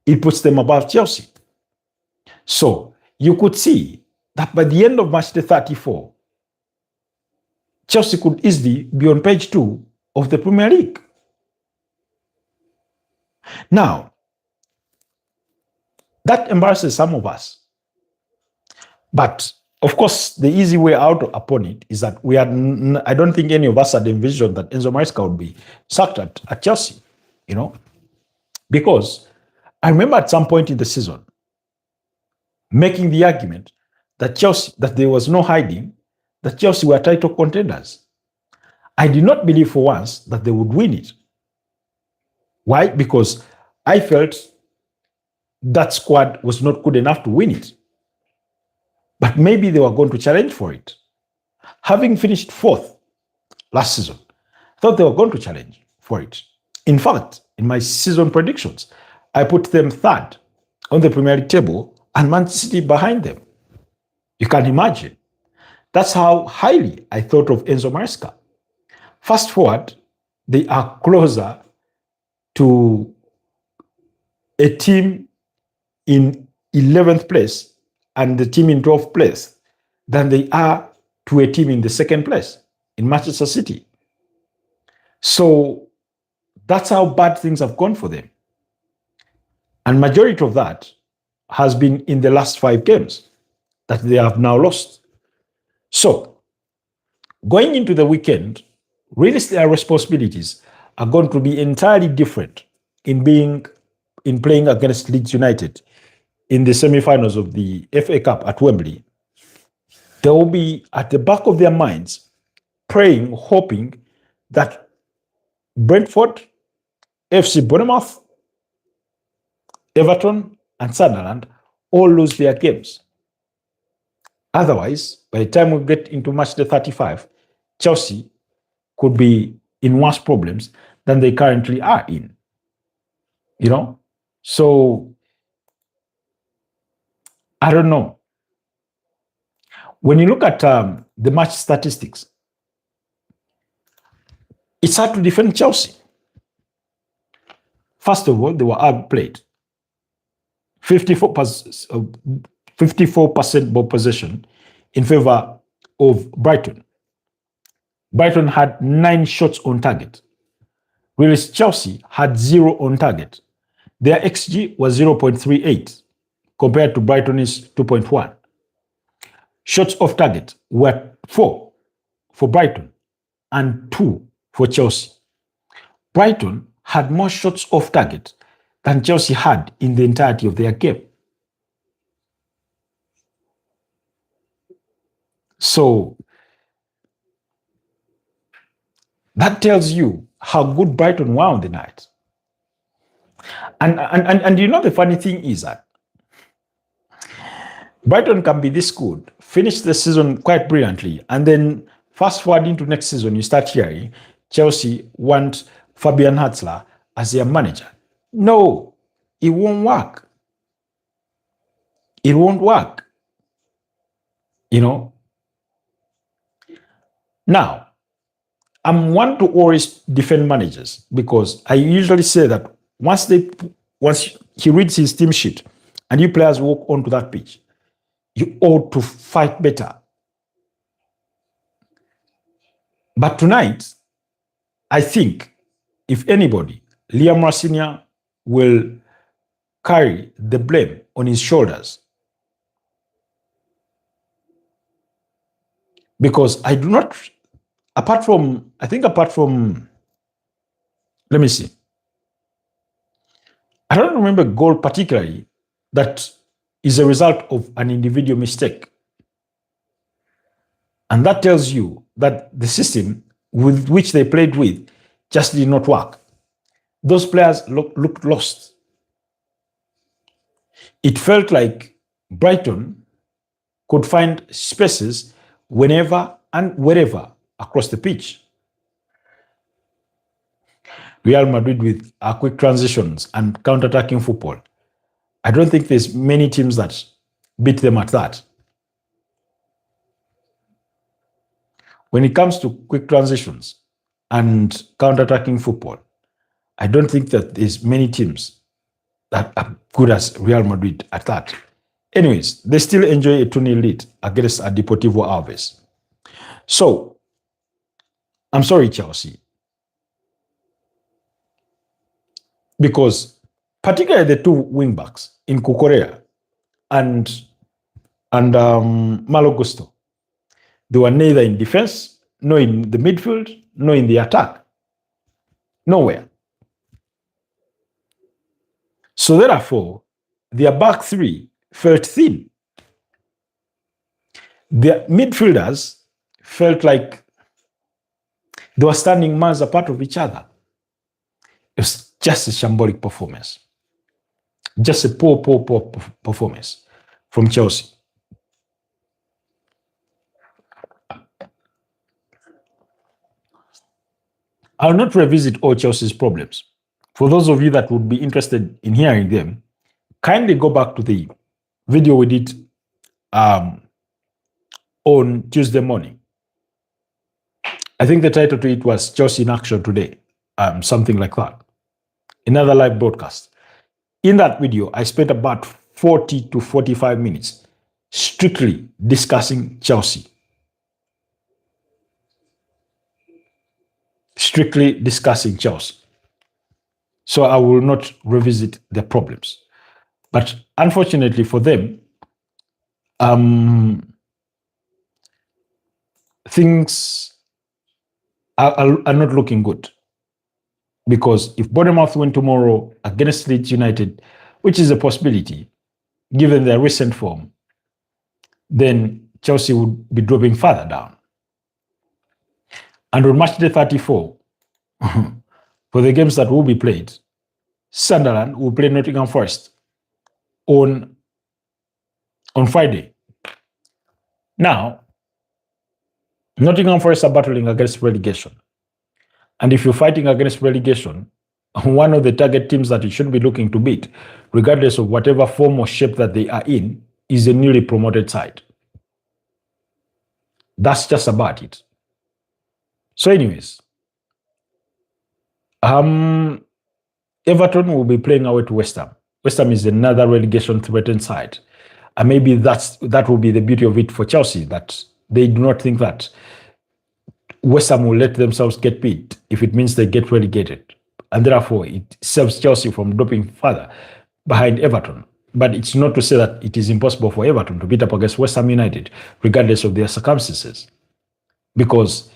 It puts them above Chelsea. So you could see that by the end of match day 34, Chelsea could easily be on page 2 of the Premier League. Now, that embarrasses some of us. But of course, the easy way out upon it is that I don't think any of us had envisioned that Enzo Maresca would be sacked at Chelsea, because I remember at some point in the season making the argument that there was no hiding, that Chelsea were title contenders. I did not believe for once that they would win it. Why? Because I felt that squad was not good enough to win it. But maybe they were going to challenge for it. Having finished 4th last season, I thought they were going to challenge for it. In fact, in my season predictions, I put them 3rd on the Premier League table and Man City behind them. You can imagine. That's how highly I thought of Enzo Maresca. Fast forward, they are closer to a team in 11th place and the team in 12th place than they are to a team in the 2nd place in Manchester City. So that's how bad things have gone for them. And majority of that has been in the last 5 games that they have now lost. So going into the weekend, really their responsibilities are going to be entirely different in playing against Leeds United in the semi-finals of the FA Cup at Wembley they will be at the back of their minds praying, hoping that Brentford, FC Bournemouth, Everton, and Sunderland all lose their games. Otherwise, by the time we get into match day 35, Chelsea could be in worse problems than they currently are in. You know? So, I don't know. When you look at the match statistics, it's hard to defend Chelsea. First of all, they were outplayed. 54% ball possession in favor of Brighton. Brighton had 9 shots on target, whereas Chelsea had 0 on target. Their XG was 0.38 compared to Brighton's 2.1. Shots off target were 4 for Brighton and 2 for Chelsea. Brighton had more shots off target than Chelsea had in the entirety of their game. So that tells you how good Brighton were on the night. And you know, the funny thing is that Brighton can be this good, finish the season quite brilliantly, and then fast forward into next season, you start hearing Chelsea want Fabian Hatzler as their manager. No, it won't work. It won't work. You know? Now, I'm one to always defend managers because I usually say that once he reads his team sheet and you players walk onto that pitch, you ought to fight better. But tonight, I think, if anybody, Liam Rasinia will carry the blame on his shoulders. Because I do not, apart from, let me see. I don't remember a goal particularly that is a result of an individual mistake. And that tells you that the system with which they played with just did not work. Those players looked lost. It felt like Brighton could find spaces whenever and wherever across the pitch. Real Madrid with quick transitions and counter-attacking football. I don't think there's many teams that beat them at that. When it comes to quick transitions and counter-attacking football, I don't think that there's many teams that are good as Real Madrid at that. Anyways, they still enjoy a 2-0 lead against Deportivo Alaves. So, I'm sorry, Chelsea. Because particularly the two wing-backs in Cucurella and Malo Gusto, they were neither in defense, nor in the midfield, nor in the attack. Nowhere. So therefore, their back three felt thin. Their midfielders felt like they were standing miles apart of each other. It was just a shambolic performance. Just a poor performance from Chelsea. I'll not revisit all Chelsea's problems. For those of you that would be interested in hearing them, kindly go back to the video we did on Tuesday morning. I think the title to it was Chelsea in Action Today, something like that. Another live broadcast. In that video, I spent about 40 to 45 minutes strictly discussing Chelsea. Strictly discussing Chelsea. So I will not revisit their problems. But unfortunately for them, things are not looking good. Because if Bournemouth win tomorrow against Leeds United, which is a possibility, given their recent form, then Chelsea would be dropping further down. And on match day 34, for the games that will be played, Sunderland will play Nottingham Forest on Friday. Now, Nottingham Forest are battling against relegation. And if you're fighting against relegation, one of the target teams that you should be looking to beat, regardless of whatever form or shape that they are in, is a newly promoted side. That's just about it. So anyways, Everton will be playing away to West Ham. West Ham is another relegation-threatened side. And maybe that will be the beauty of it for Chelsea, that they do not think that West Ham will let themselves get beat if it means they get relegated. And therefore, it saves Chelsea from dropping further behind Everton. But it's not to say that it is impossible for Everton to beat up against West Ham United, regardless of their circumstances. Because,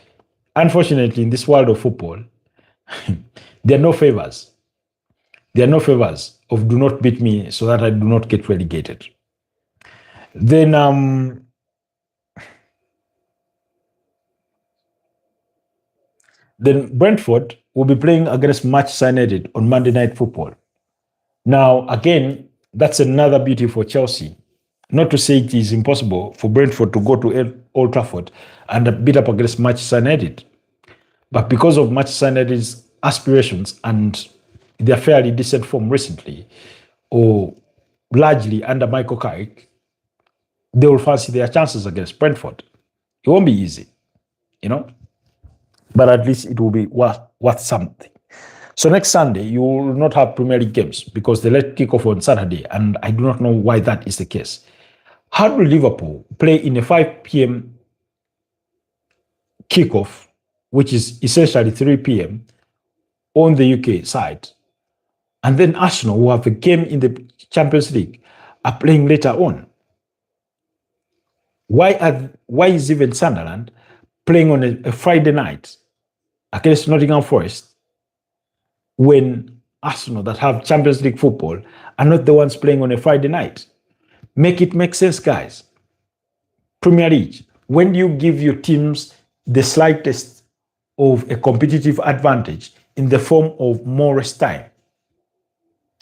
unfortunately, in this world of football, there are no favors. There are no favors of do not beat me so that I do not get relegated. Then Brentford will be playing against Manchester United on Monday Night Football. Now, again, that's another beauty for Chelsea. Not to say it is impossible for Brentford to go to Old Trafford and beat up against Manchester United. But because of Manchester United's aspirations and their fairly decent form recently, or largely under Michael Carrick, they will fancy their chances against Brentford. It won't be easy, but at least it will be worth something. So next Sunday, you will not have Premier League games because they let kick off on Saturday, and I do not know why that is the case. How do Liverpool play in a 5 p.m. kickoff, which is essentially 3 p.m. on the UK side, and then Arsenal, who have a game in the Champions League, are playing later on? Why is even Sunderland playing on a Friday night against Nottingham Forest when Arsenal, that have Champions League football, are not the ones playing on a Friday night? Make it make sense, guys. Premier League, when do you give your teams the slightest of a competitive advantage in the form of more rest time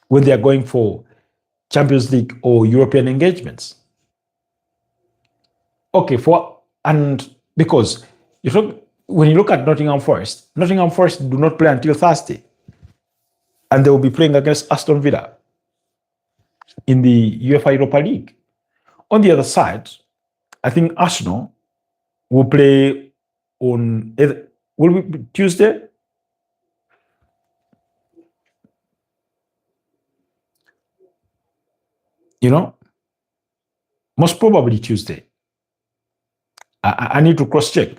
when they are going for Champions League or European engagements? Okay, because when you look at Nottingham Forest do not play until Thursday, and they will be playing against Aston Villa in the UEFA Europa League. On the other side, I think Arsenal will play on will it be Tuesday? Most probably Tuesday. I need to cross-check.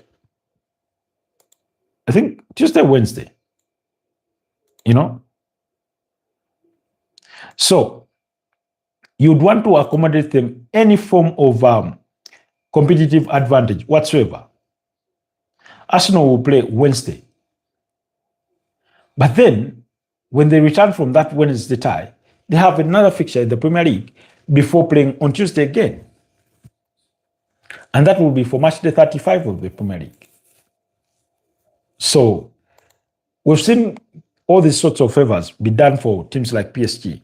I think Tuesday, Wednesday. So you'd want to accommodate them any form of competitive advantage whatsoever. Arsenal will play Wednesday. But then, when they return from that Wednesday tie, they have another fixture in the Premier League before playing on Tuesday again. And that will be for match day 35 of the Premier League. So, we've seen all these sorts of favors be done for teams like PSG.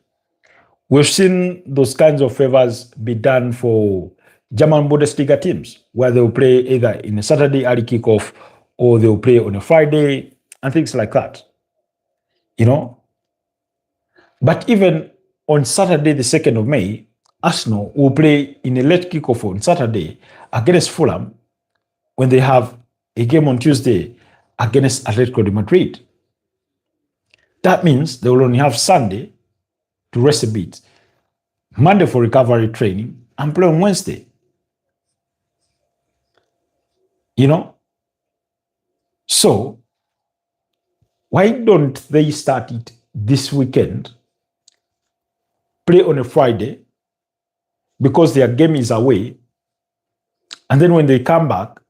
We've seen those kinds of favors be done for German Bundesliga teams, where they'll play either in a Saturday early kickoff or they'll play on a Friday and things like that. But even on Saturday, the 2nd of May, Arsenal will play in a late kickoff on Saturday against Fulham when they have a game on Tuesday against Atletico de Madrid. That means they will only have Sunday to rest a bit, Monday for recovery training, and play on Wednesday. So why don't they start it this weekend, play on a Friday, because their game is away, and then when they come back,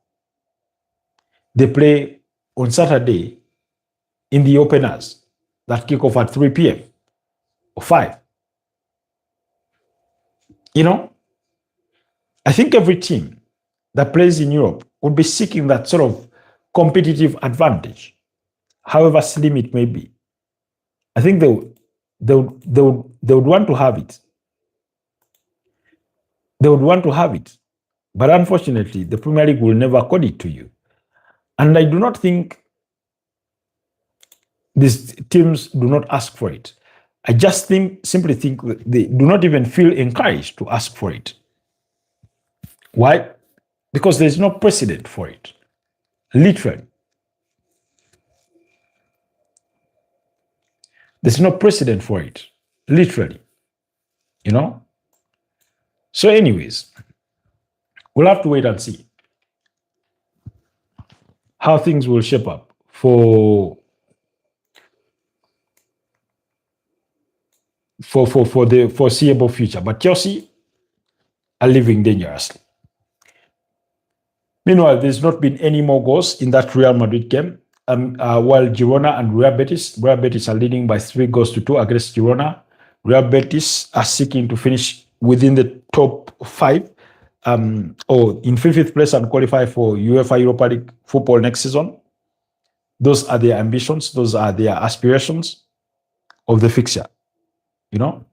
they play on Saturday in the openers that kick off at 3 p.m. or 5. I think every team that plays in Europe would be seeking that sort of competitive advantage, however slim it may be. I think they would want to have it. They would want to have it. But unfortunately, the Premier League will never code it to you. And I do not think these teams do not ask for it. I just simply think that they do not even feel encouraged to ask for it. Why? Because there's no precedent for it. Literally. There's no precedent for it. Literally. You know? So, anyways, we'll have to wait and see how things will shape up for the foreseeable future. But Chelsea are living dangerously. Meanwhile, there's not been any more goals in that Real Madrid game. While Girona and Real Betis are leading by 3-2 against Girona. Real Betis are seeking to finish within the top 5 or in 5th place and qualify for UEFA Europa League football next season. Those are their ambitions. Those are their aspirations of the fixture, you know?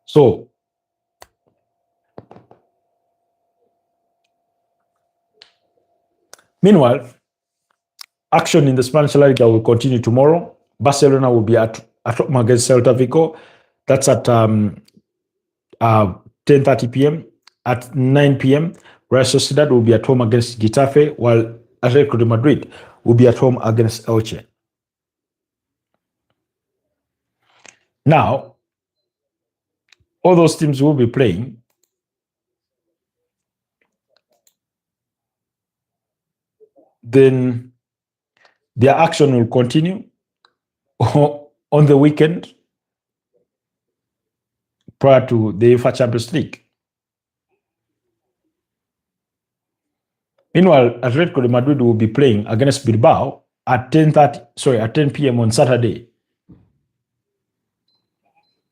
So, meanwhile, action in the Spanish La Liga will continue tomorrow. Barcelona will be at home against Celta Vigo. That's at 10:30 p.m. At 9 p.m., Real Sociedad will be at home against Getafe, while Atletico de Madrid will be at home against Elche. Now, all those teams will be playing. Then their action will continue on the weekend prior to the UEFA Champions League. Meanwhile, Atletico de Madrid will be playing against Bilbao at 10 p.m. on Saturday.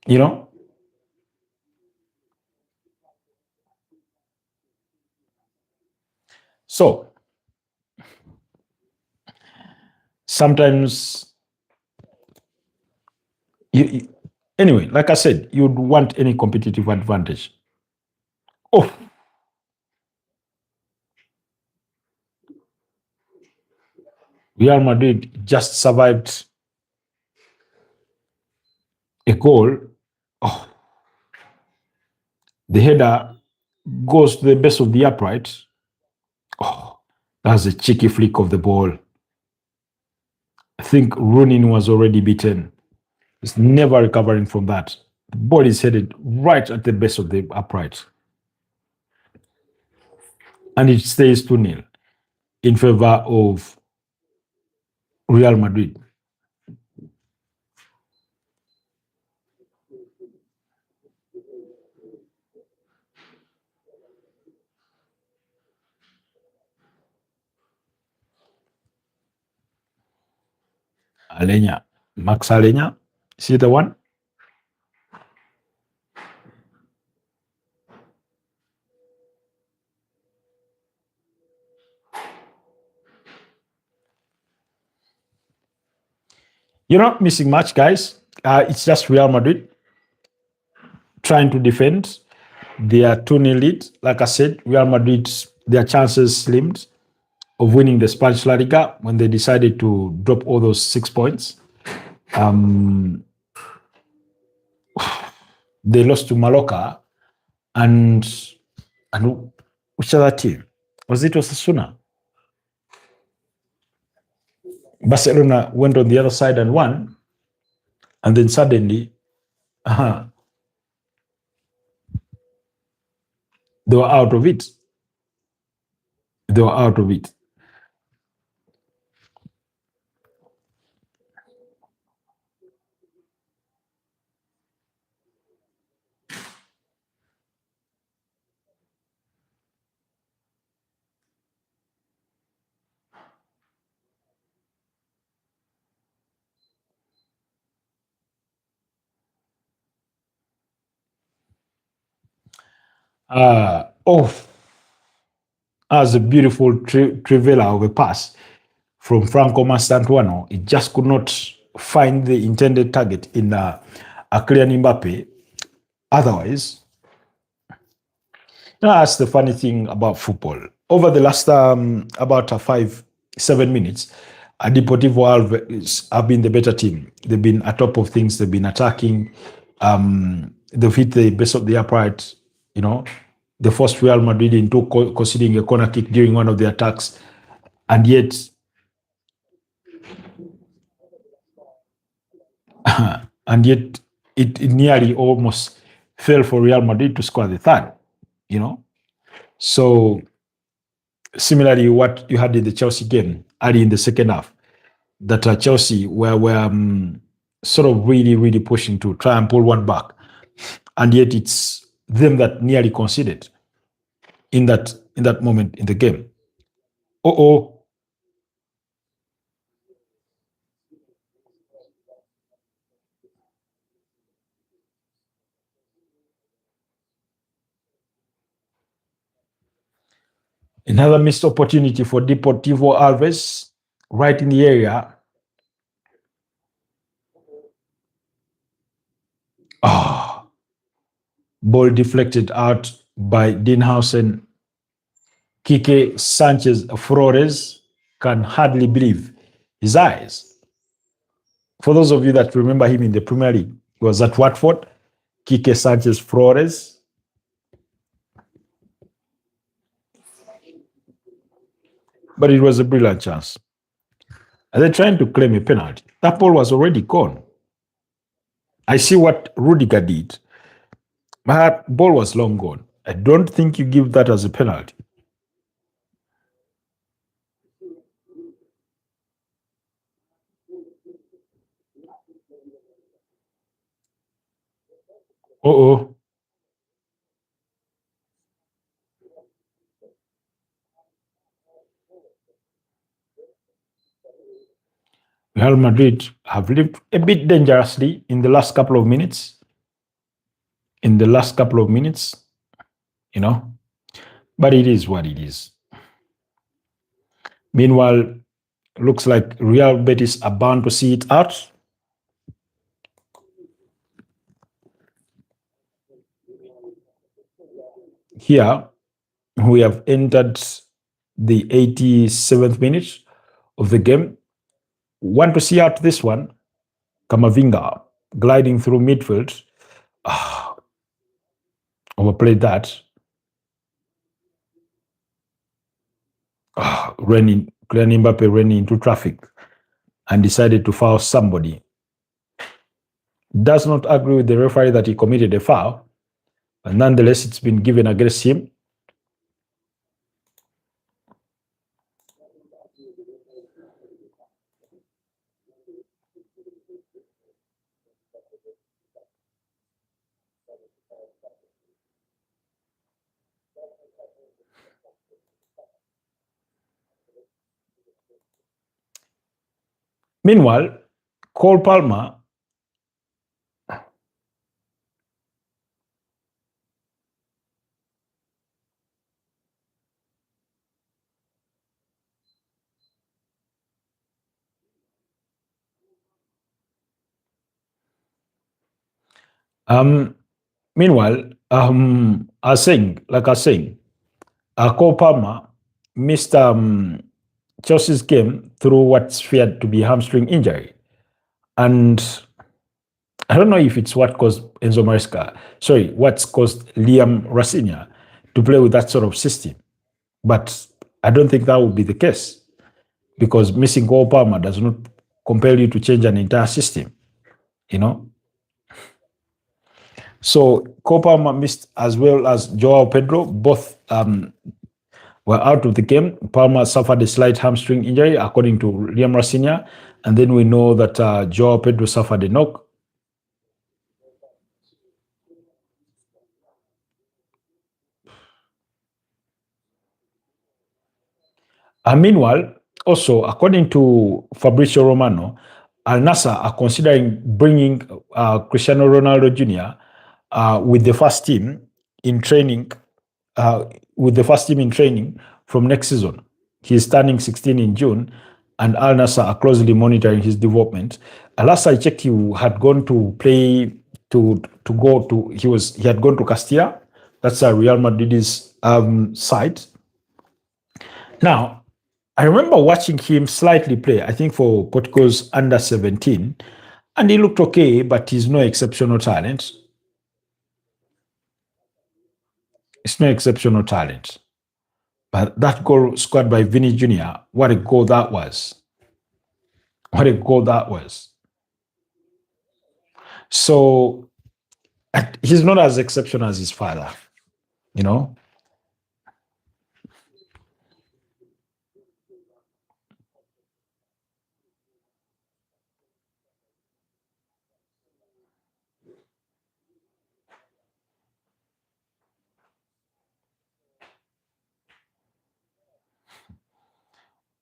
You know? So, sometimes anyway, like I said, you'd want any competitive advantage. Oh, Real Madrid just survived a goal. Oh, the header goes to the base of the upright. Oh, that's a cheeky flick of the ball. I think Rooney was already beaten. He's never recovering from that. The ball is headed right at the base of the upright. And it stays 2-0 in favor of Real Madrid. Alenya, Max Alenya, see the one? You're not missing much, guys. It's just Real Madrid trying to defend their 2-0 lead. Like I said, Real Madrid, their chances slimmed of winning the Spanish La Liga when they decided to drop all those 6 points. They lost to Mallorca and which other team? Was it Osasuna? Barcelona went on the other side and won, and then suddenly they were out of it. They were out of it. Oh, as a beautiful trivela of a pass from Franco Mastantuano. It just could not find the intended target in Kylian Mbappe. Otherwise, that's the funny thing about football. Over the last about 5-7 minutes, Deportivo Alaves have been the better team. They've been at top of things. They've been attacking. They've hit the base of the upright. You know, the first Real Madrid into conceding a corner kick during one of the attacks, and yet, and yet, it nearly almost fell for Real Madrid to score the third. You know, so similarly, what you had in the Chelsea game early in the second half, that Chelsea were sort of really, really pushing to try and pull one back, and yet it's them that nearly conceded in that moment in the game. Oh, another missed opportunity for Deportivo Alaves right in the area. Ah, ball deflected out by Dinhausen. Kike Sanchez Flores can hardly believe his eyes. For those of you that remember him in the Premier League, he was at Watford. Kike Sanchez Flores. But it was a brilliant chance. And they're trying to claim a penalty. That ball was already gone. I see what Rudiger did. That ball was long gone. I don't think you give that as a penalty. Uh-oh. Real Madrid have lived a bit dangerously in the last couple of minutes. In the last couple of minutes, you know, but it is what it is. Meanwhile, looks like Real Betis are bound to see it out. Here, we have entered the 87th minute of the game. Want to see out this one? Kamavinga gliding through midfield. Overplayed that. Kylian Mbappe ran into traffic and decided to foul somebody. Does not agree with the referee that he committed a foul, but nonetheless, it's been given against him. Meanwhile, Cole Palmer meanwhile, I was saying, Cole Palmer missed Chelsea's game through what's feared to be hamstring injury. And I don't know if it's what caused what's caused Liam Rafinha to play with that sort of system. But I don't think that would be the case, because missing Cole Palmer does not compel you to change an entire system, you know. So Cole Palmer missed as well as Joao Pedro. Both were out of the game. Palmer suffered a slight hamstring injury, according to Liam Rafinha. And then we know that Joao Pedro suffered a knock. Meanwhile, also, according to Fabrizio Romano, Al Nassr are considering bringing Cristiano Ronaldo Jr. With the first team in training with the first team in training from next season. He's turning 16 in June, and Al Nassr are closely monitoring his development. Last I checked, he had gone to play to go to he had gone to Castilla. That's Real Madrid's side. Now, I remember watching him slightly play, I think for Portugal's under 17, and he looked okay, but he's no exceptional talent. It's no exceptional talent. But that goal scored by Vinny Jr., what a goal that was. What a goal that was. So he's not as exceptional as his father, you know?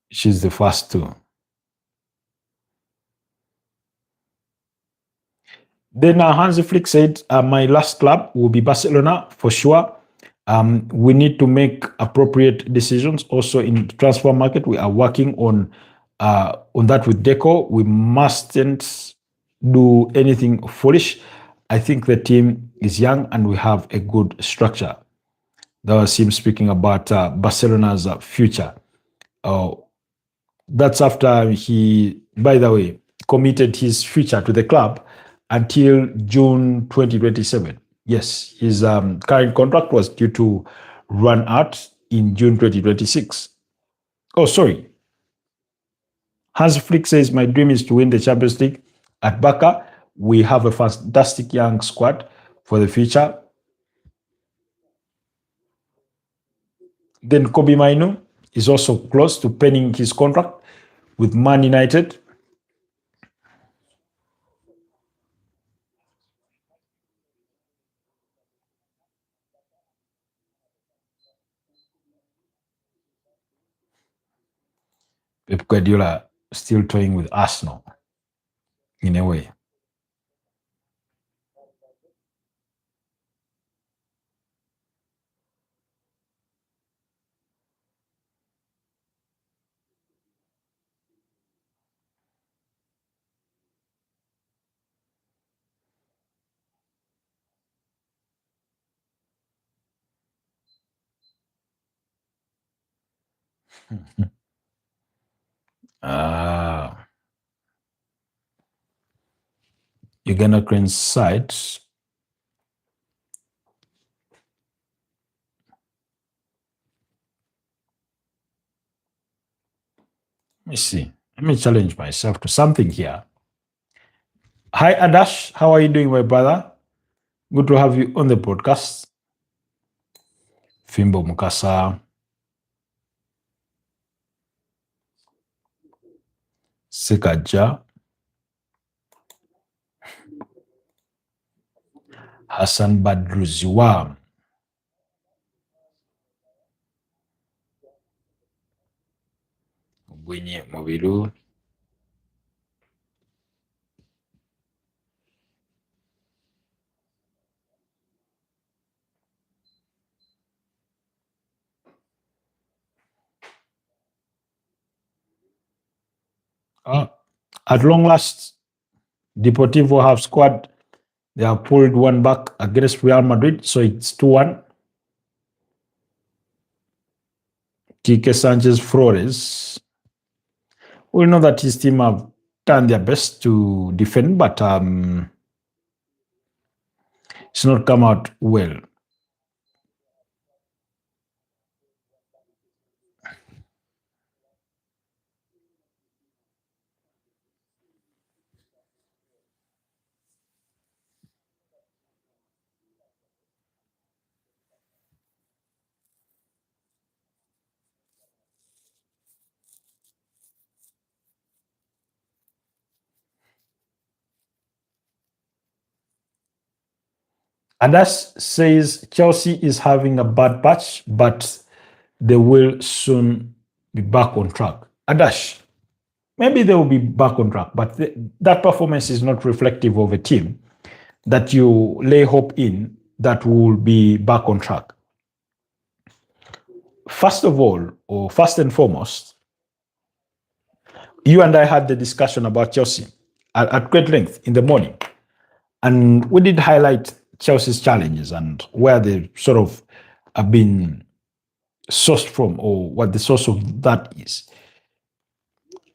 She's the first two. Then Hansi Flick said, my last club will be Barcelona for sure. We need to make appropriate decisions. Also in the transfer market, we are working on that with Deco. We mustn't do anything foolish. I think the team is young and we have a good structure. That was him speaking about Barcelona's future. That's after he, by the way, committed his future to the club until June 2027. Yes, his current contract was due to run out in June 2026. Oh, sorry. Hans Flick says, my dream is to win the Champions League at Barca. We have a fantastic young squad for the future. Then Kobe Mainu is also close to penning his contract with Man United. Pep Guardiola still toying with Arsenal in a way. Uganda Cranes side. Let me see. Let me challenge myself to something here. Hi, Adash. How are you doing, my brother? Good to have you on the podcast. Fimbo Mukasa. Sekaja. Hassan Badruziwa. Gwenye Mobilu. At long last, Deportivo have scored. They have pulled one back against Real Madrid, so it's 2-1. Quique Sanchez Flores. We know that his team have done their best to defend, but it's not come out well. Adas says Chelsea is having a bad patch, but they will soon be back on track. Adash, maybe they will be back on track, but that performance is not reflective of a team that you lay hope in that will be back on track. first of all, or first and foremost, you and I had the discussion about Chelsea at great length in the morning. And we did highlight Chelsea's challenges and where they sort of have been sourced from, or what the source of that is.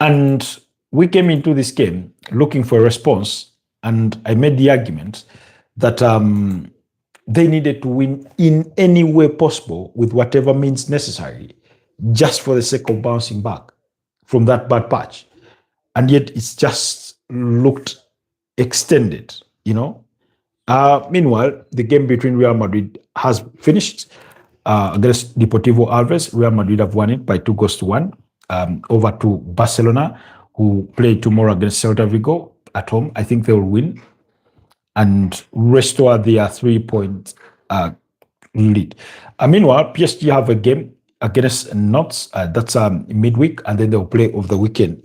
And we came into this game looking for a response, and I made the argument that they needed to win in any way possible with whatever means necessary, just for the sake of bouncing back from that bad patch. And yet it's just looked extended, you know. Meanwhile, the game between Real Madrid has finished against Deportivo Alaves. Real Madrid have won it by 2-1 over to Barcelona, who play tomorrow against Celta Vigo at home. I think they will win and restore their 3-point lead. Meanwhile, PSG have a game against Nantes. That's midweek, and then they'll play over the weekend.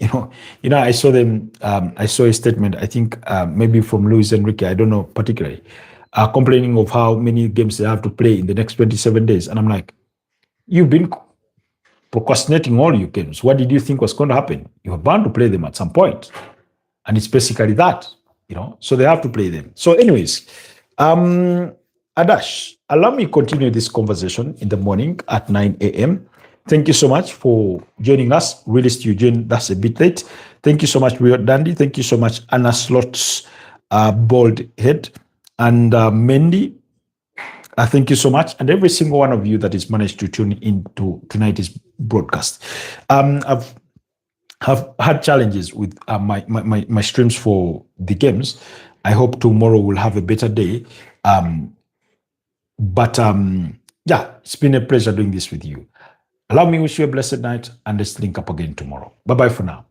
I saw them. I saw a statement. I think maybe from Luis Enrique. I don't know particularly, complaining of how many games they have to play in the next 27 days. And I'm like, you've been procrastinating all your games. What did you think was going to happen? You were bound to play them at some point, and it's basically that. So they have to play them. So, anyways, Adash, allow me to continue this conversation in the morning at 9 a.m. Thank you so much for joining us. Realist Eugene, that's a bit late. Thank you so much, Rio Dandy. Thank you so much, Anna Slots, Bald Head, and Mendy. Thank you so much. And every single one of you that has managed to tune into tonight's broadcast. I've had challenges with my streams for the games. I hope tomorrow we'll have a better day. But yeah, it's been a pleasure doing this with you. Allow me to wish you a blessed night, and let's link up again tomorrow. Bye-bye for now.